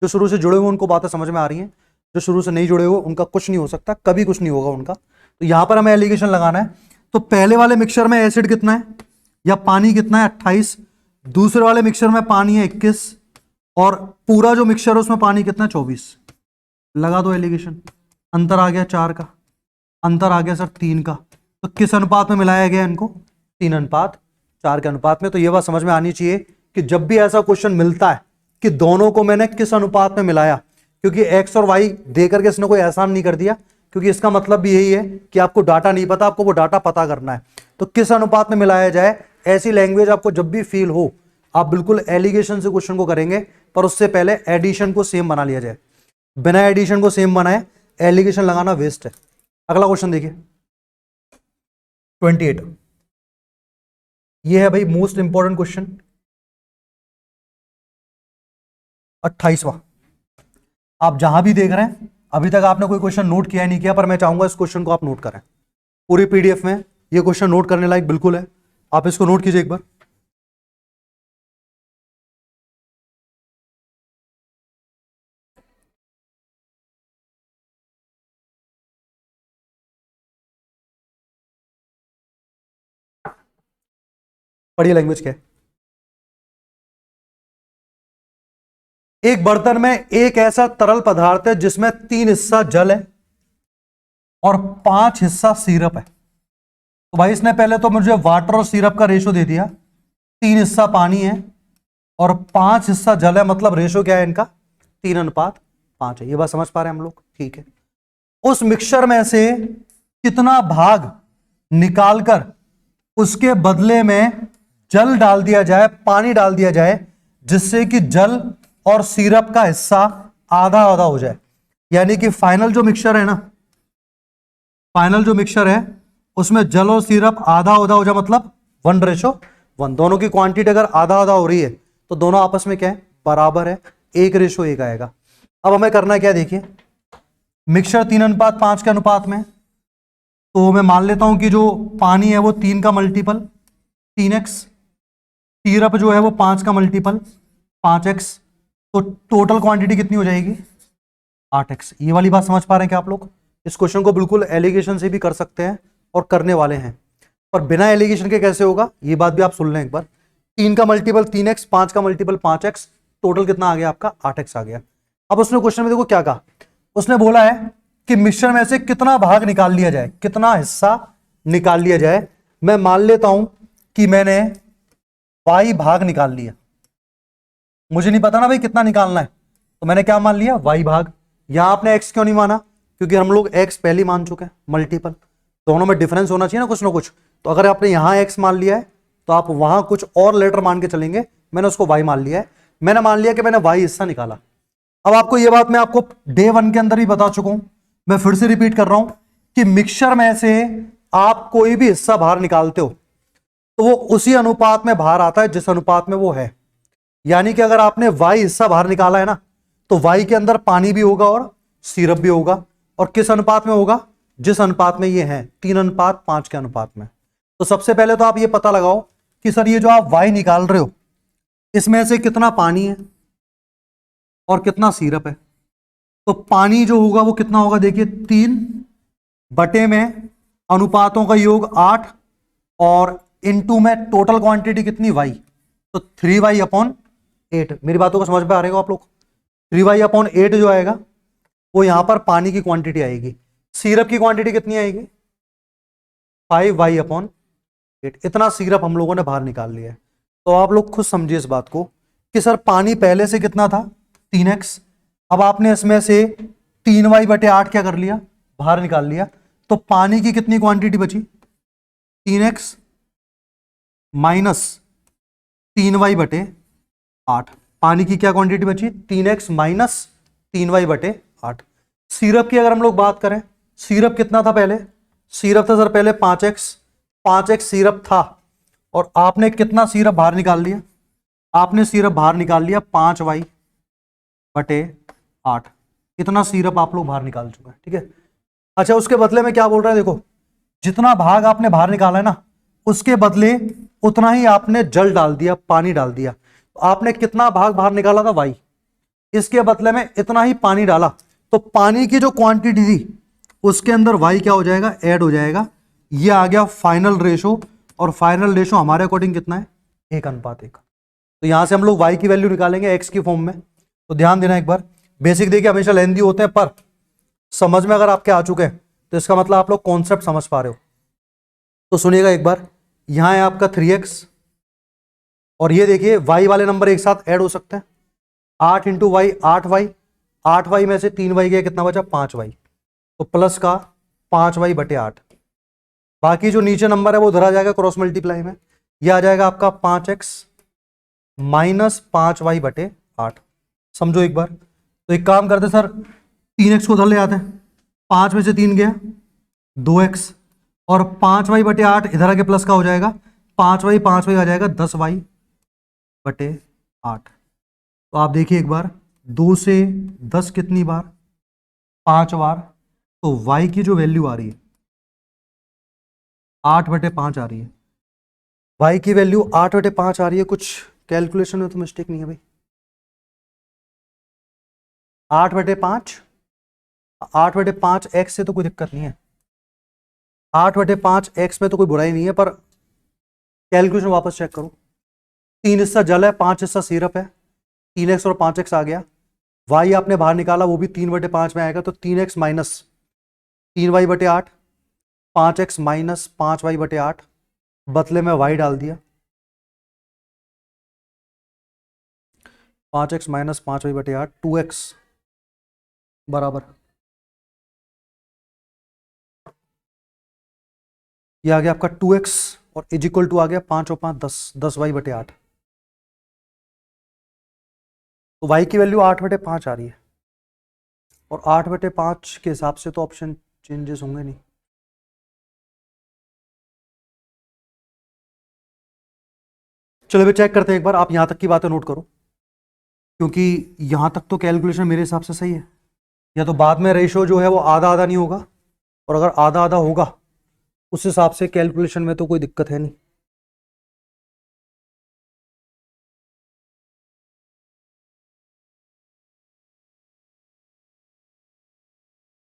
जो शुरू से जुड़े हुए उनको बातें समझ में आ रही हैं, जो शुरू से नहीं जुड़े हुए उनका कुछ नहीं हो सकता, कभी कुछ नहीं होगा उनका। तो यहां पर हमें एलिगेशन लगाना है। तो पहले वाले मिक्सचर में एसिड कितना है या पानी कितना है 28, दूसरे वाले मिक्सचर में पानी है 21 और पूरा जो मिक्सचर है उसमें पानी कितना है 24। लगा दो एलिगेशन। अंतर आ गया 4 का, अंतर आ गया सर 3 का। तो किस अनुपात में मिलाया गया इनको 3:4 के अनुपात में। तो यह बात समझ में आनी चाहिए कि जब भी ऐसा क्वेश्चन मिलता है कि दोनों को मैंने किस अनुपात में मिलाया, क्योंकि एक्स और वाई देकर के इसने कोई एहसान नहीं कर दिया, क्योंकि इसका मतलब भी यही है कि आपको डाटा नहीं पता, आपको वो डाटा पता करना है। तो किस अनुपात में मिलाया जाए, ऐसी लैंग्वेज आपको जब भी फील हो आप बिल्कुल एलिगेशन से क्वेश्चन को करेंगे, पर उससे पहले एडिशन को सेम बना लिया जाए। बिना एडिशन को सेम बनाए एलिगेशन लगाना वेस्ट है। अगला क्वेश्चन देखिए 28। ये है भाई मोस्ट इंपॉर्टेंट क्वेश्चन 28वां। आप जहां भी देख रहे हैं, अभी तक आपने कोई क्वेश्चन नोट किया नहीं किया, पर मैं चाहूंगा इस क्वेश्चन को आप नोट करें। पूरी पीडीएफ में ये क्वेश्चन नोट करने लायक बिल्कुल है, आप इसको नोट कीजिए एक बार। पढ़िए लैंग्वेज क्या है। एक बर्तन में एक ऐसा तरल पदार्थ है जिसमें 3 हिस्सा जल है और 5 हिस्सा सिरप है। तो भाई इसने पहले तो मुझे वाटर और सिरप का रेशो दे दिया, 3 हिस्सा पानी है और 5 हिस्सा जल है, मतलब रेशो क्या है इनका 3:5 है। ये बात समझ पा रहे हैं हम लोग, ठीक है। उस मिक्सचर में से कितना भाग निकालकर उसके बदले में जल डाल दिया जाए, पानी डाल दिया जाए, जिससे कि जल और सिरप का हिस्सा आधा आधा हो जाए। यानी कि फाइनल जो मिक्सचर है ना, फाइनल जो मिक्सचर है उसमें जल और सिरप आधा आधा हो जाए, मतलब 1:1। दोनों की क्वांटिटी अगर आधा आधा हो रही है तो दोनों आपस में क्या है बराबर है, 1:1 आएगा। अब हमें करना क्या, देखिए मिक्सचर 3:5 के अनुपात में, तो मैं मान लेता हूं कि जो पानी है वो 3 का मल्टीपल 3x, सिरप जो है वो 5 का मल्टीपल 5x, तो टोटल क्वांटिटी कितनी हो जाएगी 8x। ये वाली बात समझ पा रहे हैं क्या आप लोग। इस क्वेश्चन को बिल्कुल एलिगेशन से भी कर सकते हैं और करने वाले हैं, पर बिना एलिगेशन के कैसे होगा ये बात भी आप सुन लें एक बार। 3 का मल्टीपल 3x, 5 का मल्टीपल 5x, टोटल कितना आ गया आपका 8x आ गया। अब उसने क्वेश्चन में देखो क्या कहा, उसने बोला है कि मिक्सचर में से कितना भाग निकाल लिया जाए, कितना हिस्सा निकाल लिया जाए। मैं मान लेता हूं कि मैंने y भाग निकाल लिया, मुझे नहीं पता ना भाई कितना निकालना है, तो मैंने क्या मान लिया y भाग। यहां आपने x क्यों नहीं माना, क्योंकि हम लोग x पहले मान चुके हैं, मल्टीपल, दोनों में डिफरेंस होना चाहिए ना कुछ। तो अगर आपने यहां x मान लिया है तो आप वहां कुछ और लेटर मान के चलेंगे। मैंने उसको y मान लिया है, मैंने मान लिया कि मैंने y हिस्सा निकाला। अब आपको यह बात मैं आपको डे 1 के अंदर ही बता चुका हूं, मैं फिर से रिपीट कर रहा हूं कि मिक्सचर में से आप कोई भी हिस्सा बाहर निकालते हो तो वो उसी अनुपात में बाहर आता है जिस अनुपात में वो है। यानी कि अगर आपने y हिस्सा बाहर निकाला है ना, तो y के अंदर पानी भी होगा और सिरप भी होगा, और किस अनुपात में होगा, जिस अनुपात में ये है 3:5 के अनुपात में। तो सबसे पहले तो आप ये पता लगाओ कि सर ये जो आप y निकाल रहे हो इसमें से कितना पानी है और कितना सिरप है। तो पानी जो होगा वो कितना होगा, देखिए 3 बटे में अनुपातों का योग 8 और इनटू में टोटल क्वांटिटी कितनी y, तो 3y/8। मेरी बातों को समझ में आ रहा है आप लोग। 3y/8 जो आएगा वो यहां पर पानी की क्वांटिटी आएगी, सिरप की क्वांटिटी कितनी आएगी 5y/8। इतना सिरप हम लोगों ने बाहर निकाल लिया है। तो आप लोग खुद समझिए इस बात को कि सर पानी पहले से कितना था 3x, अब आपने इसमें से 3y/8 क्या कर लिया, बाहर निकाल लिया, तो पानी की कितनी क्वांटिटी बची 3x माइनस 3y/8। पानी की क्या क्वांटिटी बची 3x माइनस 3y/8। सिरप की अगर हम लोग बात करें, सिरप कितना था पहले, सिरप था सर पहले 5x सिरप था, और आपने कितना सिरप बाहर निकाल लिया, आपने सिरप बाहर निकाल लिया 5y बटे 8। इतना सिरप आप लोग बाहर निकाल चुके हैं, ठीक है। अच्छा, उसके बदले में क्या बोल रहा है, देखो जितना भाग आपने बाहर निकाला है ना, उसके बदले उतना ही आपने जल डाल दिया, पानी डाल दिया। तो आपने कितना भाग बाहर निकाला था y, इसके बदले में इतना ही पानी डाला, तो पानी की जो क्वांटिटी थी उसके अंदर y क्या हो जाएगा, ऐड हो जाएगा। ये आ गया फाइनल रेशो, और फाइनल रेशो हमारे अकॉर्डिंग कितना है, 1:1। तो यहां से हम लोग y की वैल्यू निकालेंगे x की फॉर्म में। तो ध्यान देना एक बार, बेसिक देखिए हमेशा लेंदी होते हैं, पर समझ में अगर आपके आ चुके हैं तो इसका मतलब आप लोग कॉन्सेप्ट समझ पा रहे हो। तो सुनिएगा एक बार, यहां है आपका 3x, और ये देखिए y वाले नंबर एक साथ ऐड हो सकते हैं। 8 इंटू वाई 8y, 8y में से 3y गया, कितना बचा 5y, तो प्लस का 5y बटे 8। बाकी जो नीचे नंबर है वो धरा जाएगा क्रॉस मल्टीप्लाई में, यह आ जाएगा आपका 5x माइनस 5y बटे 8। समझो एक बार। तो एक काम करते सर, 3x को उधर ले आते हैं, 5 में से 3 गया 2x, और 5y बटे 8 इधर आके प्लस का हो जाएगा, 5y आ जाएगा 10y बटे 8। तो आप देखिए एक बार, 2 से 10 कितनी बार, 5 बार। तो y की जो वैल्यू आ रही है 8/5 आ रही है, y की वैल्यू 8/5 आ रही है। कुछ कैलकुलेशन में तो मिस्टेक नहीं है भाई, 8/5, 8/5 x से तो कोई दिक्कत नहीं है, 8/5 x में तो कोई बुराई नहीं है, पर कैलकुलेशन वापस चेक करो। 3 हिस्सा जल है, 5 हिस्सा सिरप है, 3x और 5x आ गया। y आपने बाहर निकाला, वो भी 3/5 में आएगा, तो 3x माइनस 3y बटे 8, 5x माइनस 5y बटे 8, बदले में y डाल दिया, 5x माइनस 5y बटे 8, 2x बराबर, ये आ गया आपका 2x, और इज इक्वल टू आ गया 5 और 5 10, 10y बटे 8। तो y की वैल्यू 8/5 आ रही है, और 8/5 के हिसाब से तो ऑप्शन चेंजेस होंगे नहीं। चलो भी चेक करते हैं एक बार, आप यहां तक की बातें नोट करो, क्योंकि यहां तक तो कैलकुलेशन मेरे हिसाब से सही है। या तो बाद में रेशो जो है वो आधा आधा नहीं होगा, और अगर आधा आधा होगा उस हिसाब से कैलकुलेशन में तो कोई दिक्कत है नहीं।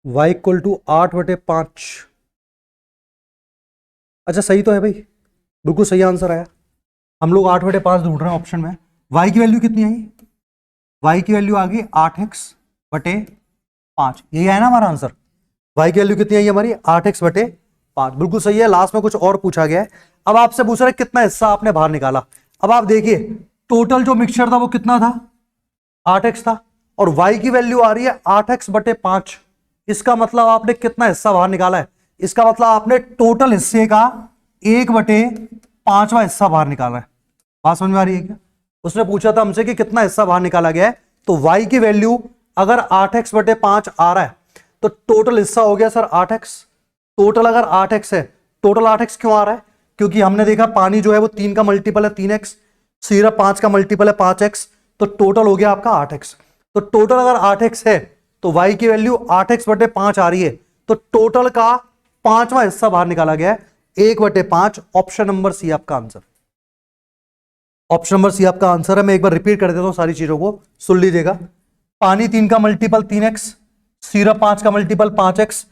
y इक्वल टू 8/5, अच्छा सही तो है भाई, बिल्कुल सही आंसर आया। हम लोग 8/5 ढूंढ रहे हैं ऑप्शन में। y की वैल्यू कितनी आई, y की वैल्यू आ गई 8x/5, यही है ना हमारा आंसर। y की वैल्यू कितनी आई हमारी, 8x/5, बिल्कुल सही है। लास्ट में कुछ और पूछा गया है, अब आपसे पूछ रहा है कितना हिस्सा आपने बाहर निकाला। अब आप देखिए टोटल जो मिक्सचर था वो कितना था, 8x था, और y की वैल्यू आ रही है 8x/5। इसका मतलब आपने कितना हिस्सा बाहर निकाला है, इसका मतलब आपने टोटल हिस्से का 1/5वां हिस्सा बाहर निकाला है। बात समझ में आ रही है क्या? उसने पूछा था हमसे कि कितना हिस्सा बाहर निकाला गया है, तो y की वैल्यू अगर 8x/5 आ रहा है तो टोटल हिस्सा हो गया सर 8x। टोटल अगर 8x है, टोटल 8x क्यों आ रहा है, क्योंकि हमने देखा पानी जो है वो 3 का मल्टीपल है 3x, सिरप 5 का मल्टीपल है 5x, तो टोटल हो गया आपका 8x। तो टोटल अगर 8x है तो y की वैल्यू 8x/5 आ रही है, तो टोटल का 5वां हिस्सा बाहर निकाला गया है 1/5। ऑप्शन नंबर सी आपका आंसर, ऑप्शन नंबर सी आपका आंसर है। मैं एक बार रिपीट कर देता हूं सारी चीजों को, सुन लीजिएगा। पानी 3 का मल्टीपल 3x, सिरप 5 का मल्टीपल 5x,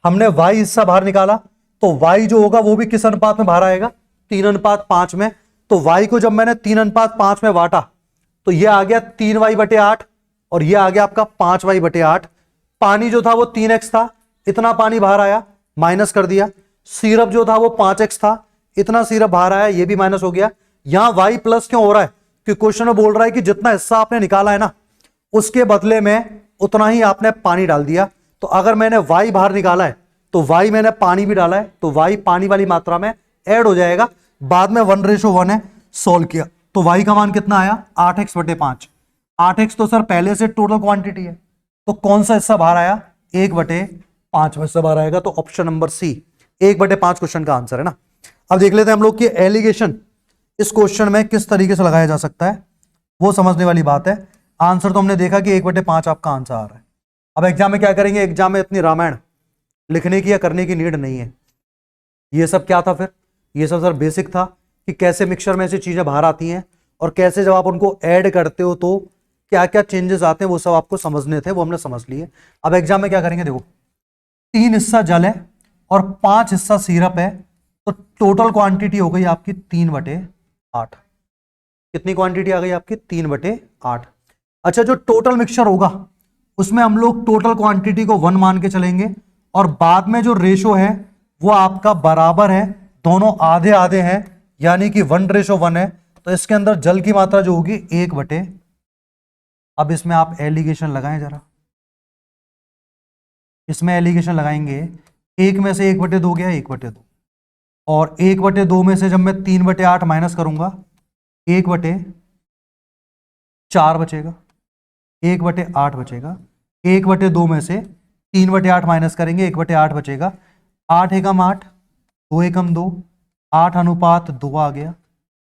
हमने y हिस्सा बाहर निकाला, तो y जो होगा वो भी किस अनुपात में बाहर आएगा, 3:5 में। तो y को जब मैंने 3:5 में बांटा तो ये आ गया 3y/8, और ये आ गया आपका 5y/8। पानी जो था वो 3x था, इतना पानी बाहर आया, माइनस कर दिया। सिरप जो था वो 5x था, इतना सिरप बाहर आया, ये भी माइनस हो गया। यहां y प्लस क्यों हो रहा है, क्योंकि क्वेश्चन में बोल रहा है कि जितना हिस्सा आपने निकाला है ना उसके बदले में उतना ही आपने पानी डाल दिया। तो अगर मैंने y बाहर निकाला है तो y मैंने पानी भी डाला है, तो y पानी वाली मात्रा में ऐड हो जाएगा। बाद में 1:1 है, सोल्व किया तो y का मान कितना आया, 8x/5। 8x तो सर पहले से टोटल क्वांटिटी है, तो कौन सा हिस्सा बाहर आया, 1/5 हिस्सा बाहर आएगा। तो ऑप्शन नंबर सी 1/5 क्वेश्चन का आंसर है ना। अब देख लेते हैं हम लोग की एलिगेशन इस क्वेश्चन में किस तरीके से लगाया जा सकता है वो समझने वाली बात है। आंसर तो हमने देखा कि 1/5 आपका आंसर आ रहा है। अब एग्जाम में क्या करेंगे, एग्जाम में इतनी रामायण लिखने की या करने की नीड नहीं है। ये सब क्या था फिर, ये सब सर बेसिक था कि कैसे मिक्सचर में ऐसी चीजें बाहर आती हैं और कैसे जब आप उनको ऐड करते हो तो क्या क्या चेंजेस आते हैं, वो सब आपको समझने थे, वो हमने समझ लिए। अब एग्जाम में क्या करेंगे, देखो 3 हिस्सा जल है और 5 हिस्सा सिरप है, तो टोटल क्वांटिटी हो गई आपकी 3/8। कितनी क्वांटिटी आ गई आपकी, 3/8। अच्छा, जो टोटल मिक्सचर होगा उसमें हम लोग टोटल क्वांटिटी को 1 मान के चलेंगे और बाद में जो रेशो है वो आपका बराबर है, दोनों आधे आधे हैं, यानी कि 1:1 है। तो इसके अंदर जल की मात्रा जो होगी 1/। अब इसमें आप एलिगेशन लगाएं जरा, इसमें एलिगेशन लगाएंगे, 1 में से 1/2 गया 1/2 और 1/2 में से जब मैं 3/8 माइनस करूंगा 1/4 बचेगा, 1/8 बचेगा। 1/2 में से 3/8 माइनस करेंगे 1/8 बचेगा। 8 एकम 8, 2 एकम 2, 8:2 आ गया।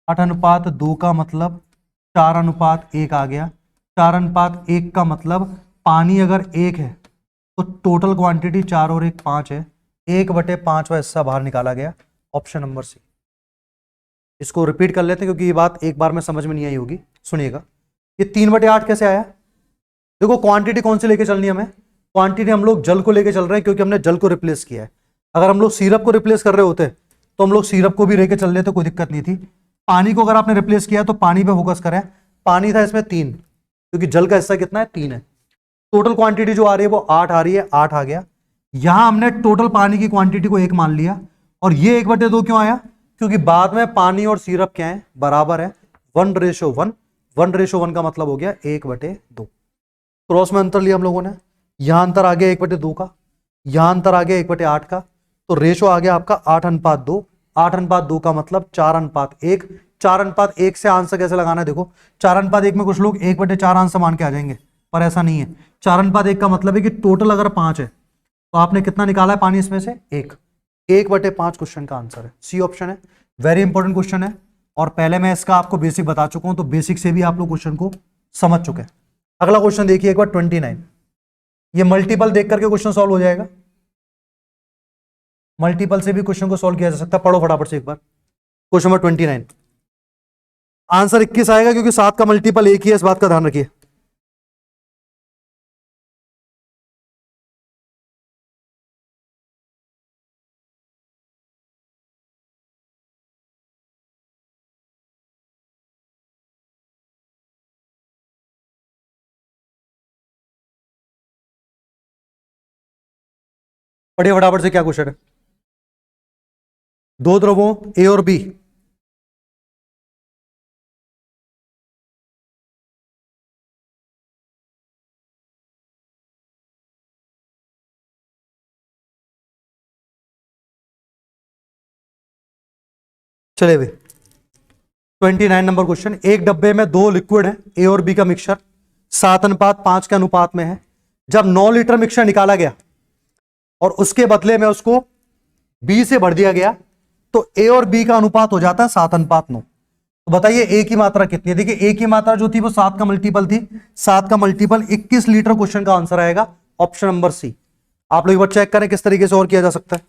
8:2 का मतलब 4:1 आ गया। 4:1 का मतलब पानी अगर 1 है तो टोटल क्वांटिटी 4 और 1 5 है। 1/5वां हिस्सा बाहर निकाला गया, ऑप्शन नंबर सी। इसको रिपीट कर लेते हैं क्योंकि ये बात एक बार में समझ में नहीं आई होगी। सुनिएगा, ये 3/8 कैसे आया। देखो क्वांटिटी कौन सी लेके चलनी है हमें, क्वांटिटी हम लोग जल को लेके चल रहे हैं क्योंकि हमने जल को रिप्लेस किया है। अगर हम लोग सिरप को रिप्लेस कर रहे होते तो हम लोग सिरप को भी लेके चल लेते, कोई दिक्कत नहीं थी। पानी को अगर आपने रिप्लेस किया तो पानी पे फोकस करें। पानी था इसमें 3, क्योंकि जल का हिस्सा कितना है 3 है। टोटल क्वांटिटी जो आ रही है वो 8 आ रही है, 8 आ गया। यहां हमने टोटल पानी की क्वांटिटी को 1 मान लिया और ये 1/2 क्यों आया, क्योंकि बाद में पानी और सिरप क्या है, बराबर है, 1:1। 1:1 का मतलब हो गया 1/2। क्रॉस में अंतर लिया हम लोगों ने, यहां अंतर आ गया 1/2 का, यहां अंतर आ गया 1/8 का, तो रेशो आ गया आपका 8:2। 8:2 का मतलब 4:1। 4:1 से आंसर कैसे लगाना है, देखो 4:1 में कुछ लोग 1/4 आंसर मान के आ जाएंगे, पर ऐसा नहीं है। 4:1 का मतलब है कि टोटल अगर 5 है तो आपने कितना निकाला है पानी इसमें से 1। 1/5 क्वेश्चन का आंसर है, सी ऑप्शन है। वेरी इंपॉर्टेंट क्वेश्चन है और पहले मैं इसका आपको बेसिक बता चुका हूं, तो बेसिक से भी आप लोग क्वेश्चन को समझ चुके हैं। अगला क्वेश्चन देखिए एक बार 29। ये मल्टीपल देख करके क्वेश्चन सॉल्व हो जाएगा, मल्टीपल से भी क्वेश्चन को सॉल्व किया जा सकता है। पढ़ो फटाफट से एक बार क्वेश्चन नंबर 29। आंसर 21 आएगा क्योंकि 7 का मल्टीपल 1 ही है, इस बात का ध्यान रखिए। पढ़िए फटाफट से, क्या क्वेश्चन है। 2 द्रवों ए और बी चले भाई 29 नंबर क्वेश्चन। एक डब्बे में 2 लिक्विड है ए और बी का मिक्सचर 7:5 के अनुपात में है। जब 9 लीटर मिक्सचर निकाला गया और उसके बदले में उसको बी से भर दिया गया तो ए और बी का अनुपात हो जाता है 7:9। तो बताइए ए की मात्रा कितनी है। देखिए ए की मात्रा जो थी वो 7 का मल्टीपल थी, 7 का मल्टीपल 21 लीटर। क्वेश्चन का आंसर आएगा ऑप्शन नंबर सी। आप लोग एक बार चेक करें किस तरीके से और किया जा सकता है।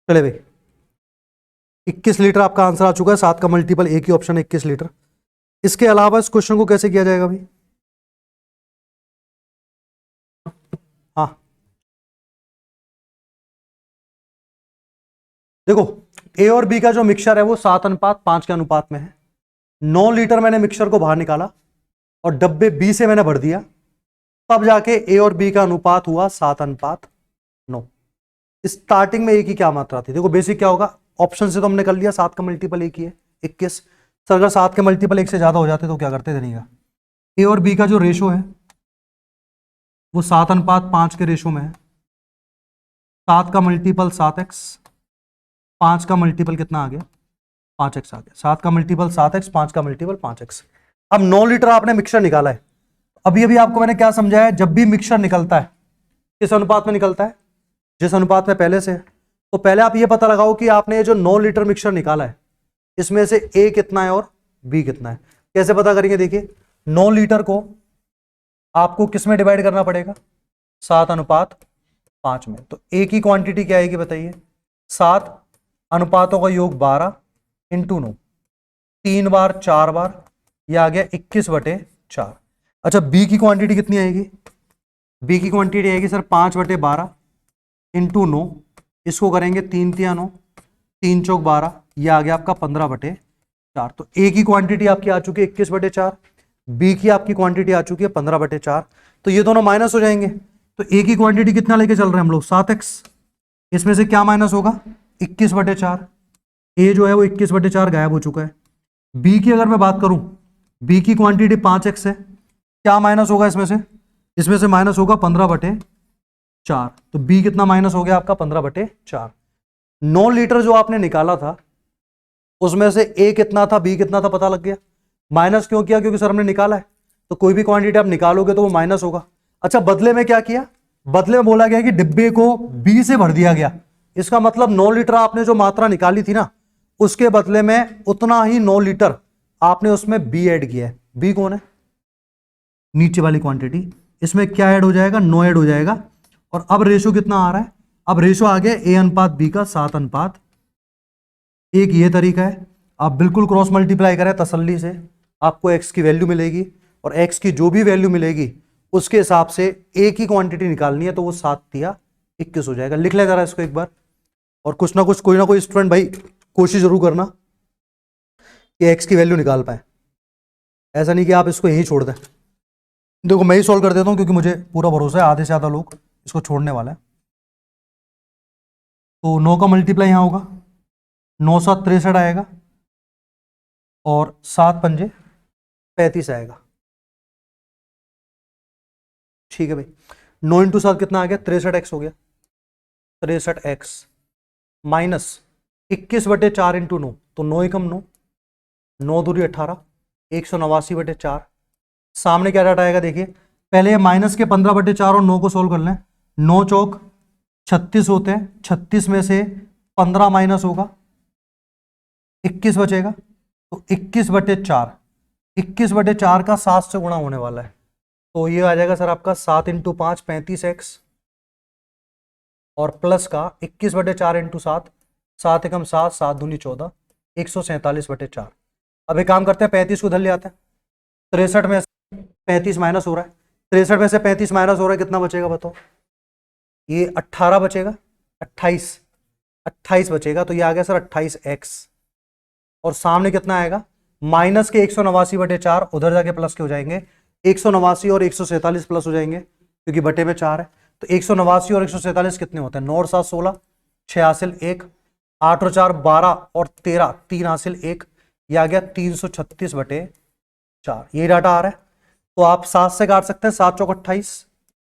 चले भाई 21 लीटर आपका आंसर आ चुका है। 7 का मल्टीपल एक ही ऑप्शन है 21 लीटर। इसके अलावा इस क्वेश्चन को कैसे किया जाएगा भाई। हाँ देखो ए और बी का जो मिक्सचर है वो 7:5 के अनुपात में है। 9 लीटर मैंने मिक्सचर को बाहर निकाला और डब्बे बी से मैंने भर दिया, तब जाके ए और बी का अनुपात हुआ 7:9। स्टार्टिंग में ए की क्या मात्रा थी? देखो बेसिक क्या होगा, ऑप्शन से तो हमने कर लिया 7 का मल्टीपल ए की है 21। सर अगर 7 के मल्टीपल 1 से ज्यादा हो जाते तो क्या करते थे? नहीं का ए और बी का जो रेशो है वो 7:5 के रेशो में है। 7 का मल्टीपल 7x, 5 का मल्टीपल कितना आ गया? 5x आ गया। 7 का मल्टीपल 7x, 5 का मल्टीपल 5x। अब 9 लीटर आपने मिक्सचर निकाला है। अभी अभी आपको मैंने क्या समझाया, जब भी मिक्सचर निकलता है किस अनुपात में निकलता है? जिस अनुपात में पहले से है। तो पहले आप ये पता लगाओ कि आपने ये जो 9 लीटर मिक्सचर निकाला है इसमें से ए कितना है और बी कितना है। कैसे पता करेंगे? देखिए 9 लीटर को आपको किस में डिवाइड करना पड़ेगा? 7:5 में। तो ए की क्वांटिटी क्या आएगी बताइए? 7 अनुपातों का योग 12 इंटू 9, 3 बार 4 बार, यह आ गया 21/4। अच्छा बी की क्वांटिटी कितनी आएगी? बी की क्वांटिटी आएगी सर 5/12 इंटू 9, इसको करेंगे 3 तिया 9, 3 चौक 12, यह आ गया आपका 15/4। तो ए की क्वांटिटी आपकी आ चुकी है 21/4, बी की आपकी क्वांटिटी आ चुकी है 15/4। तो ये दोनों माइनस हो जाएंगे। तो ए की क्वांटिटी कितना लेके चल रहे हैं हम लोग? 7x। इसमें से क्या माइनस होगा? 21/4। ए जो है वो 21/4 गायब हो चुका है। बी की अगर मैं बात करूं, बी की क्वांटिटी 5x है, क्या माइनस होगा इसमें से? इसमें से माइनस होगा 15/4। तो बी कितना माइनस हो गया आपका? 15/4। 9 लीटर जो आपने निकाला था उसमें से ए कितना था बी कितना था पता लग गया। माइनस क्यों किया? क्योंकि सर हमने निकाला है, तो कोई भी क्वांटिटी आप निकालोगे तो वो माइनस होगा। अच्छा बदले में क्या किया? बदले में बोला गया कि डिब्बे को बी से भर दिया गया। इसका मतलब 9 लीटर आपने जो मात्रा निकाली थी ना, उसके बदले में उतना ही 9 लीटर आपने उसमें बी ऐड किया है। बी कौन है? नीचे वाली क्वांटिटी। इसमें क्या ऐड हो जाएगा? 9 ऐड हो जाएगा। और अब रेशो कितना आ रहा है? अब रेशो आ गया ए अनुपात बी का 7:1। एक ये तरीका है, आप बिल्कुल क्रॉस मल्टीप्लाई करें तसल्ली से, आपको एक्स की वैल्यू मिलेगी और एक्स की जो भी वैल्यू मिलेगी उसके हिसाब से ए की क्वांटिटी निकालनी है, तो वो 7 तिया 21 हो जाएगा। लिख ले जरा इसको एक बार, और कुछ ना कुछ कोई ना कोई स्टूडेंट भाई कोशिश जरूर करना कि एक्स की वैल्यू निकाल पाए। ऐसा नहीं कि आप इसको यहीं छोड़ दें। देखो मैं ही सॉल्व कर देता हूं क्योंकि मुझे पूरा भरोसा है आधे से ज्यादा लोग इसको छोड़ने वाला है। तो 9 का मल्टीप्लाई यहां होगा, 9 7 63 आएगा और 7 पंजे 35 आएगा। ठीक है भाई। 9 इंटू 7 कितना आ गया? 63x हो गया। 63x माइनस 21/4 इंटू 9, तो 9 एकम 9, 9 दूरी 18, 189/4। सामने क्या डाटा आएगा देखिए, पहले माइनस के 15/4 और 9 को सोल्व कर लें। 9 चौक 36 होते हैं, 36 में से 15 माइनस होगा, 21 बचेगा। तो 21/4, 21/4 का 7 से गुणा होने वाला है, तो ये आ जाएगा सर आपका 7 इंटू 5 35x और प्लस का 21/4 इंटू 7, 7 एकम 7, 7 दूनी 14, 147/4। अब एक काम करते हैं, 35 को उधर ले आते हैं। 63 में 35 माइनस हो रहा है, 63 में से 35 माइनस हो रहा है, कितना बचेगा बताओ? ये 18 बचेगा, 28 बचेगा। तो ये आ गया सर 28x। और सामने कितना आएगा? माइनस के 189/4, उधर जाके प्लस के हो जाएंगे, 189 और 147 प्लस हो जाएंगे क्योंकि बटे में 4 है। तो 189 और 147 कितने होते हैं? 9 और 7 16, 6 हासिल 1, 8 और 4 12 और 13, 3 हासिल 1, यह आ गया 336/4। ये डाटा आ रहा है। तो आप 7 से काट सकते हैं, 7 चौक 28,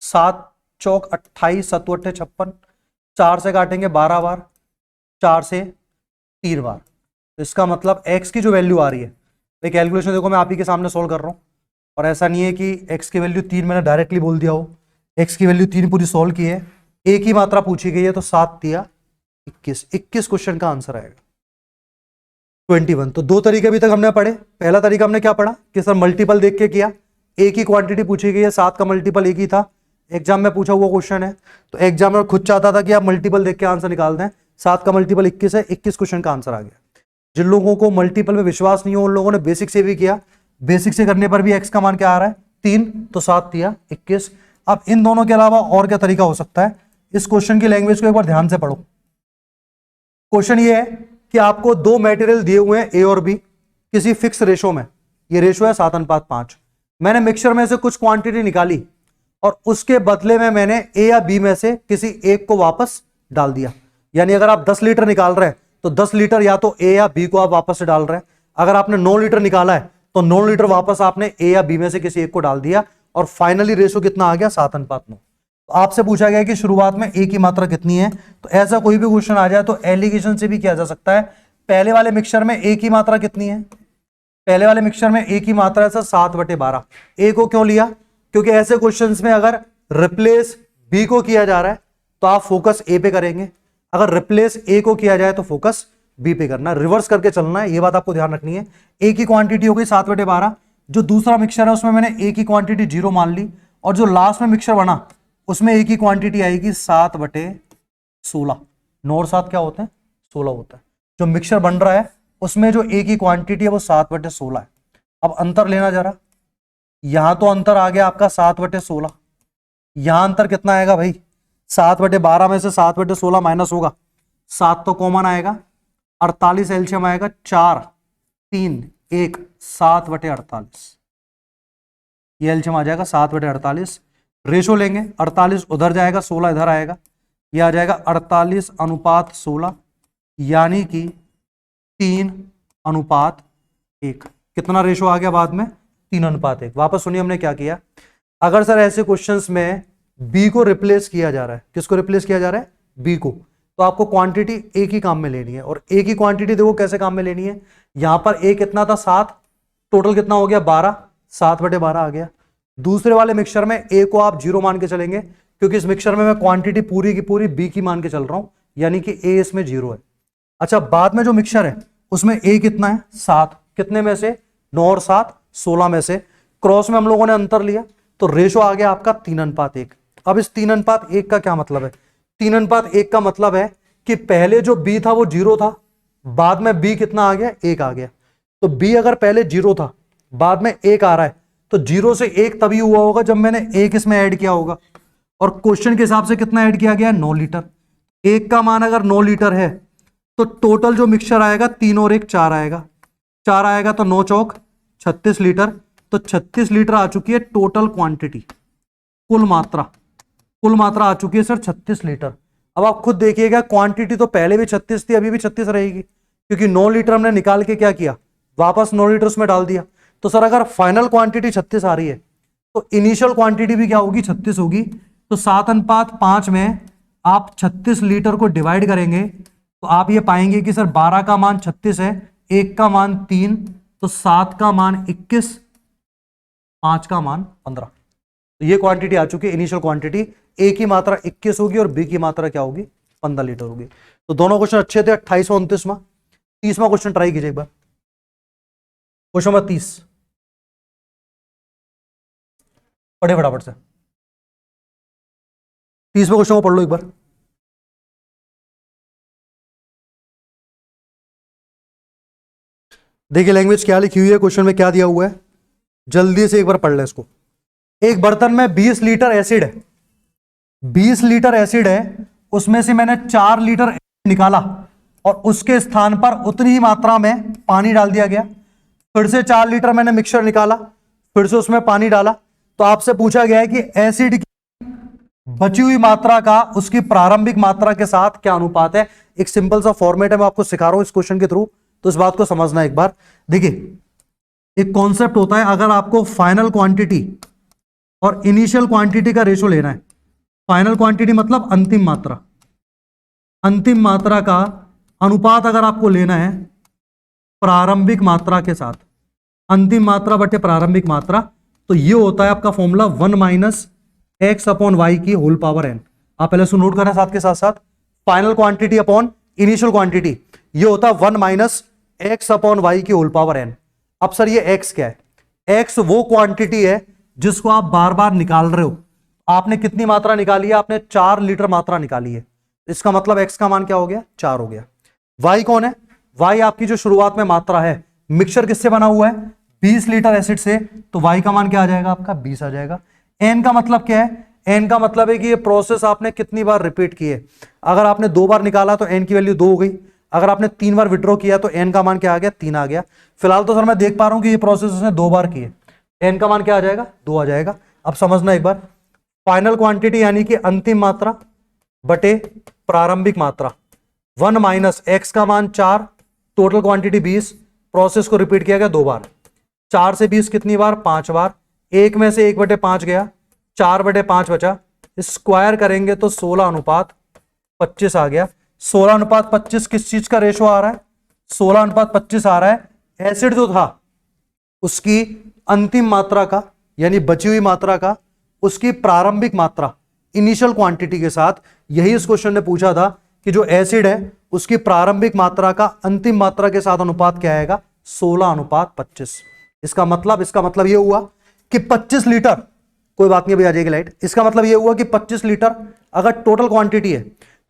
7 चौक 28, 7 अट्ठे 56, 4 से काटेंगे 12 बार, 4 से 3 बार। तो इसका मतलब x की जो वैल्यू आ रही है, भाई कैलकुलेशन देखो मैं आप ही के सामने सोल्व कर रहा हूं, और ऐसा नहीं है कि x की वैल्यू 3 मैंने डायरेक्टली बोल दिया हो। x की वैल्यू 3 पूरी सोल्व की है, a की मात्रा पूछी गई है, तो 7 तिया 21, 21 क्वेश्चन का आंसर आएगा 21। तो दो तरीके अभी तक हमने पढ़े। पहला तरीका हमने क्या पढ़ा कि सर मल्टीपल देख के किया, a की क्वांटिटी पूछी गई है, 7 का मल्टीपल एक ही था, एग्जाम में पूछा हुआ क्वेश्चन है, तो एग्जाम में खुद चाहता था कि आप मल्टीपल देख के आंसर निकाल दें। 7 का मल्टीपल 21 है, 21 क्वेश्चन का आंसर आ गया। जिन लोगों को मल्टीपल में विश्वास नहीं हो उन लोगों ने बेसिक से भी किया, बेसिक से करने पर भी x का मान क्या आ रहा है? 3, तो 7 तिया 21। अब इन दोनों के अलावा और क्या तरीका हो सकता है? इस क्वेश्चन की लैंग्वेज को एक बार ध्यान से पढ़ो। क्वेश्चन ये है कि आपको दो मटेरियल दिए हुए हैं ए और बी किसी फिक्स रेशो में, ये रेशो है 7:5। मैंने मिक्सचर में से कुछ क्वांटिटी निकाली और उसके बदले में मैंने ए या बी में से किसी एक को वापस डाल दिया। यानी अगर आप 10 लीटर निकाल रहे हैं तो 10 लीटर या तो ए या बी को आप वापस से डाल रहे हैं। अगर आपने 9 लीटर निकाला है तो 9 लीटर वापस आपने ए या बी में से किसी एक को डाल दिया और फाइनली रेशो कितना आ गया 7:9। तो आपसे पूछा गया कि शुरुआत में ए की मात्रा कितनी है, तो ऐसा कोई भी क्वेश्चन आ जाए तो एलिगेशन से भी किया जा सकता है। पहले वाले मिक्सचर में ए की मात्रा कितनी है, पहले वाले मिक्सचर में ए की मात्रा है सर 7/12। ए को क्यों लिया, क्योंकि ऐसे क्वेश्चंस में अगर रिप्लेस बी को किया जा रहा है तो आप फोकस ए पे करेंगे, अगर रिप्लेस ए को किया जाए तो फोकस बी पे करना, रिवर्स करके चलना है, ये बात आपको ध्यान रखनी है। ए की क्वांटिटी हो गई 7/12, जो दूसरा मिक्सचर है उसमें मैंने ए की क्वांटिटी 0 मान ली, और जो लास्ट में मिक्सचर बना उसमें ए की क्वांटिटी आएगी 7/16। 9 और 7 क्या होते हैं, 16 होता है। जो मिक्सचर बन रहा है उसमें जो ए की क्वांटिटी है वो 7/16 है। अब अंतर लेना जरा, यहां तो अंतर आ गया आपका 7/16, यहां अंतर कितना आएगा भाई, 7/12 में से 7/16 माइनस होगा, 7 तो कॉमन आएगा, 48 एलसीएम आएगा, 4 3 1 7/48, ये एलसीएम आ जाएगा 7/48। रेशो लेंगे, 48 उधर जाएगा, 16 इधर आएगा, ये आ जाएगा 48:16, यानी कि 3:1। कितना रेशो आ गया बाद में, 3:1। वापस सुनिए हमने क्या किया। अगर सर ऐसे क्वेश्चंस में बी को रिप्लेस किया जा रहा है, किसको रिप्लेस किया जा रहा है, बी को, तो आपको क्वांटिटी ए की काम में लेनी है। और ए की क्वांटिटी देखो कैसे काम में लेनी है, यहां पर ए कितना था 7, टोटल कितना हो गया 12, 7/12 आ गया। दूसरे वाले मिक्सचर में ए को आप 0 मान के चलेंगे, क्योंकि इस मिक्सचर में मैं क्वांटिटी पूरी की पूरी बी की मान के चल रहा हूं, यानी कि ए इसमें 0 है। अच्छा, बाद में जो मिक्सचर है उसमें ए कितना है 7, कितने में से, 9 और 7 16 में से, क्रॉस में हम लोगों ने अंतर लिया तो रेशो आ गया आपका 3:1। अब इस 3:1 का क्या मतलब है, 3:1 का मतलब है कि पहले जो बी था वो 0 था, बाद में बी कितना आ गया, 1 आ गया। तो बी अगर पहले 0 था, बाद में 1 आ रहा है, तो 0 से 1 तभी हुआ होगा जब मैंने 1 इसमें ऐड किया होगा। और क्वेश्चन के हिसाब से कितना ऐड किया गया, 9 लीटर। 1 का मान अगर 9 लीटर है तो टोटल जो मिक्सचर आएगा 3 और 1 4 आएगा, 4 आएगा तो 9 चौक 36 लीटर। तो 36 लीटर आ चुकी है टोटल क्वांटिटी, कुल मात्रा आ चुकी है सर 36 लीटर। अब आप खुद देखिएगा, क्वांटिटी तो पहले भी 36 थी, अभी भी 36 रहेगी, क्योंकि 9 लीटर हमने निकाल के क्या किया, वापस 9 लीटर उसमें डाल दिया। तो सर अगर फाइनल क्वांटिटी 36 आ रही है तो इनिशियल क्वांटिटी भी क्या होगी, 36 होगी। तो 7:5 में आप 36 लीटर को डिवाइड करेंगे तो आप ये पाएंगे कि सर 12 का मान 36 है, 1 का मान 3, तो 7 का मान 21, 5 का मान 15। तो ये क्वांटिटी आ चुकी है इनिशियल क्वांटिटी। ए की मात्रा 21 होगी और बी की मात्रा क्या होगी, 15 लीटर होगी। तो दोनों क्वेश्चन अच्छे थे। 28वां 29वां 30वां क्वेश्चन ट्राई कीजिए एक बार। क्वेश्चन नंबर 30 पढ़े फटाफट से, 30वें क्वेश्चन को पढ़ लो एक बार। देखिए लैंग्वेज क्या लिखी हुई है, क्वेश्चन में क्या दिया हुआ है, जल्दी से एक बार पढ़ ले इसको। एक बर्तन में 20 लीटर एसिड है, 20 लीटर एसिड है, उसमें से मैंने 4 लीटर निकाला और उसके स्थान पर उतनी ही मात्रा में पानी डाल दिया गया। फिर से 4 लीटर मैंने मिक्सचर निकाला, फिर से उसमें पानी डाला। तो आपसे पूछा गया है कि एसिड की बची हुई मात्रा का उसकी प्रारंभिक मात्रा के साथ क्या अनुपात है। एक सिंपल सा फॉर्मेट है, मैं आपको सिखा रहा हूं इस क्वेश्चन के थ्रू, तो इस बात को समझना एक बार। देखिए एक कॉन्सेप्ट होता है, अगर आपको फाइनल क्वांटिटी और इनिशियल क्वांटिटी का रेशो लेना है, फाइनल क्वांटिटी मतलब अंतिम मात्रा, अंतिम मात्रा का अनुपात अगर आपको लेना है प्रारंभिक मात्रा के साथ, अंतिम मात्रा बटे प्रारंभिक मात्रा, तो ये होता है आपका फॉर्मूला 1 - x/y की होल पावर n। आप पहले इसको नोट करें साथ के साथ साथ, final quantity upon initial quantity, ये होता है 1 - x/y की होल पावर n। अब सर ये x क्या है, x वो क्वांटिटी है जिसको आप बार बार निकाल रहे हो। आपने कितनी मात्रा निकाली है, आपने 4 लीटर मात्रा निकाली है, इसका मतलब x का मान क्या हो गया, 4 हो गया। y कौन है, y आपकी जो शुरुआत में मात्रा है, मिक्सचर किससे बना हुआ है, 20 लीटर एसिड से, तो y का मान क्या आ जाएगा आपका 20 आ जाएगा। n का मतलब क्या है, n का मतलब है कि ये प्रोसेस आपने कितनी बार रिपीट की है। अगर आपने 2 बार निकाला तो n की वैल्यू 2 हो गई, अगर आपने 3 बार विड्रॉ किया तो n का मान क्या आ गया, 3 आ गया। फिलहाल तो सर मैं देख पा रहा हूं कि ये प्रोसेस उसने 2 बार की है, n का मान क्या आ जाएगा, 2 आ जाएगा। अब समझना एक बार, फाइनल क्वांटिटी यानी कि अंतिम मात्रा बटे प्रारंभिक मात्रा। 1 माइनस एक्स का मान 4, टोटल क्वांटिटी 20, प्रोसेस को रिपीट किया गया 2 बार। 4 से 20 कितनी बार? 5 बार। 1 में से 1/5 गया, 4/5 बचा, स्क्वायर करेंगे तो 16:25 आ गया। 16:25 किस चीज का रेशो आ रहा है? 16:25 आ रहा है एसिड जो था उसकी अंतिम मात्रा का, यानी बची हुई मात्रा का, उसकी प्रारंभिक मात्रा इनिशियल क्वांटिटी के साथ। यही इस क्वेश्चन ने पूछा था कि जो एसिड है उसकी प्रारंभिक मात्रा का अंतिम मात्रा के साथ अनुपात क्या आएगा? 16:25। इसका मतलब यह हुआ कि 25 लीटर, कोई बात नहीं, अभी आ जाएगी लाइट। इसका मतलब यह हुआ कि 25 लीटर अगर टोटल क्वांटिटी है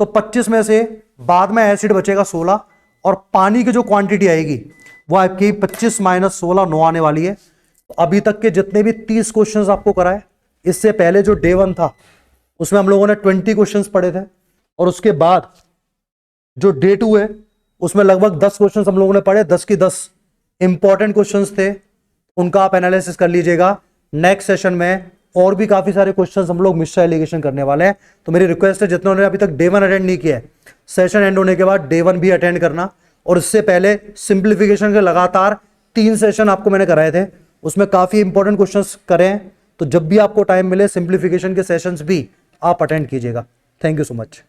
तो 25 में से बाद में एसिड बचेगा 16, और पानी की जो क्वांटिटी आएगी वो आपकी 25 माइनस 16 9 आने वाली है। तो अभी तक के जितने भी 30 क्वेश्चंस आपको कराए, इससे पहले जो डे 1 था उसमें हम लोगों ने 20 क्वेश्चंस पढ़े थे, और उसके बाद जो डे 2 है उसमें लगभग 10 क्वेश्चंस हम लोगों ने पढ़े। 10 की 10 इंपॉर्टेंट क्वेश्चंस थे, उनका आप एनालिसिस कर लीजिएगा। नेक्स्ट सेशन में और भी काफी सारे क्वेश्चंस हम लोग मिश्रा एलिगेशन करने वाले हैं। तो मेरी रिक्वेस्ट है जितनों ने अभी तक डे 1 अटेंड नहीं किया है, सेशन एंड होने के बाद डे 1 भी अटेंड करना। और इससे पहले सिंप्लीफिकेशन के लगातार 3 सेशन आपको मैंने कराए थे, उसमें काफी इंपॉर्टेंट क्वेश्चंस करे हैं। तो जब भी आपको टाइम मिले सिंप्लीफिकेशन के सेशंस भी आप अटेंड कीजिएगा। Thank you so much.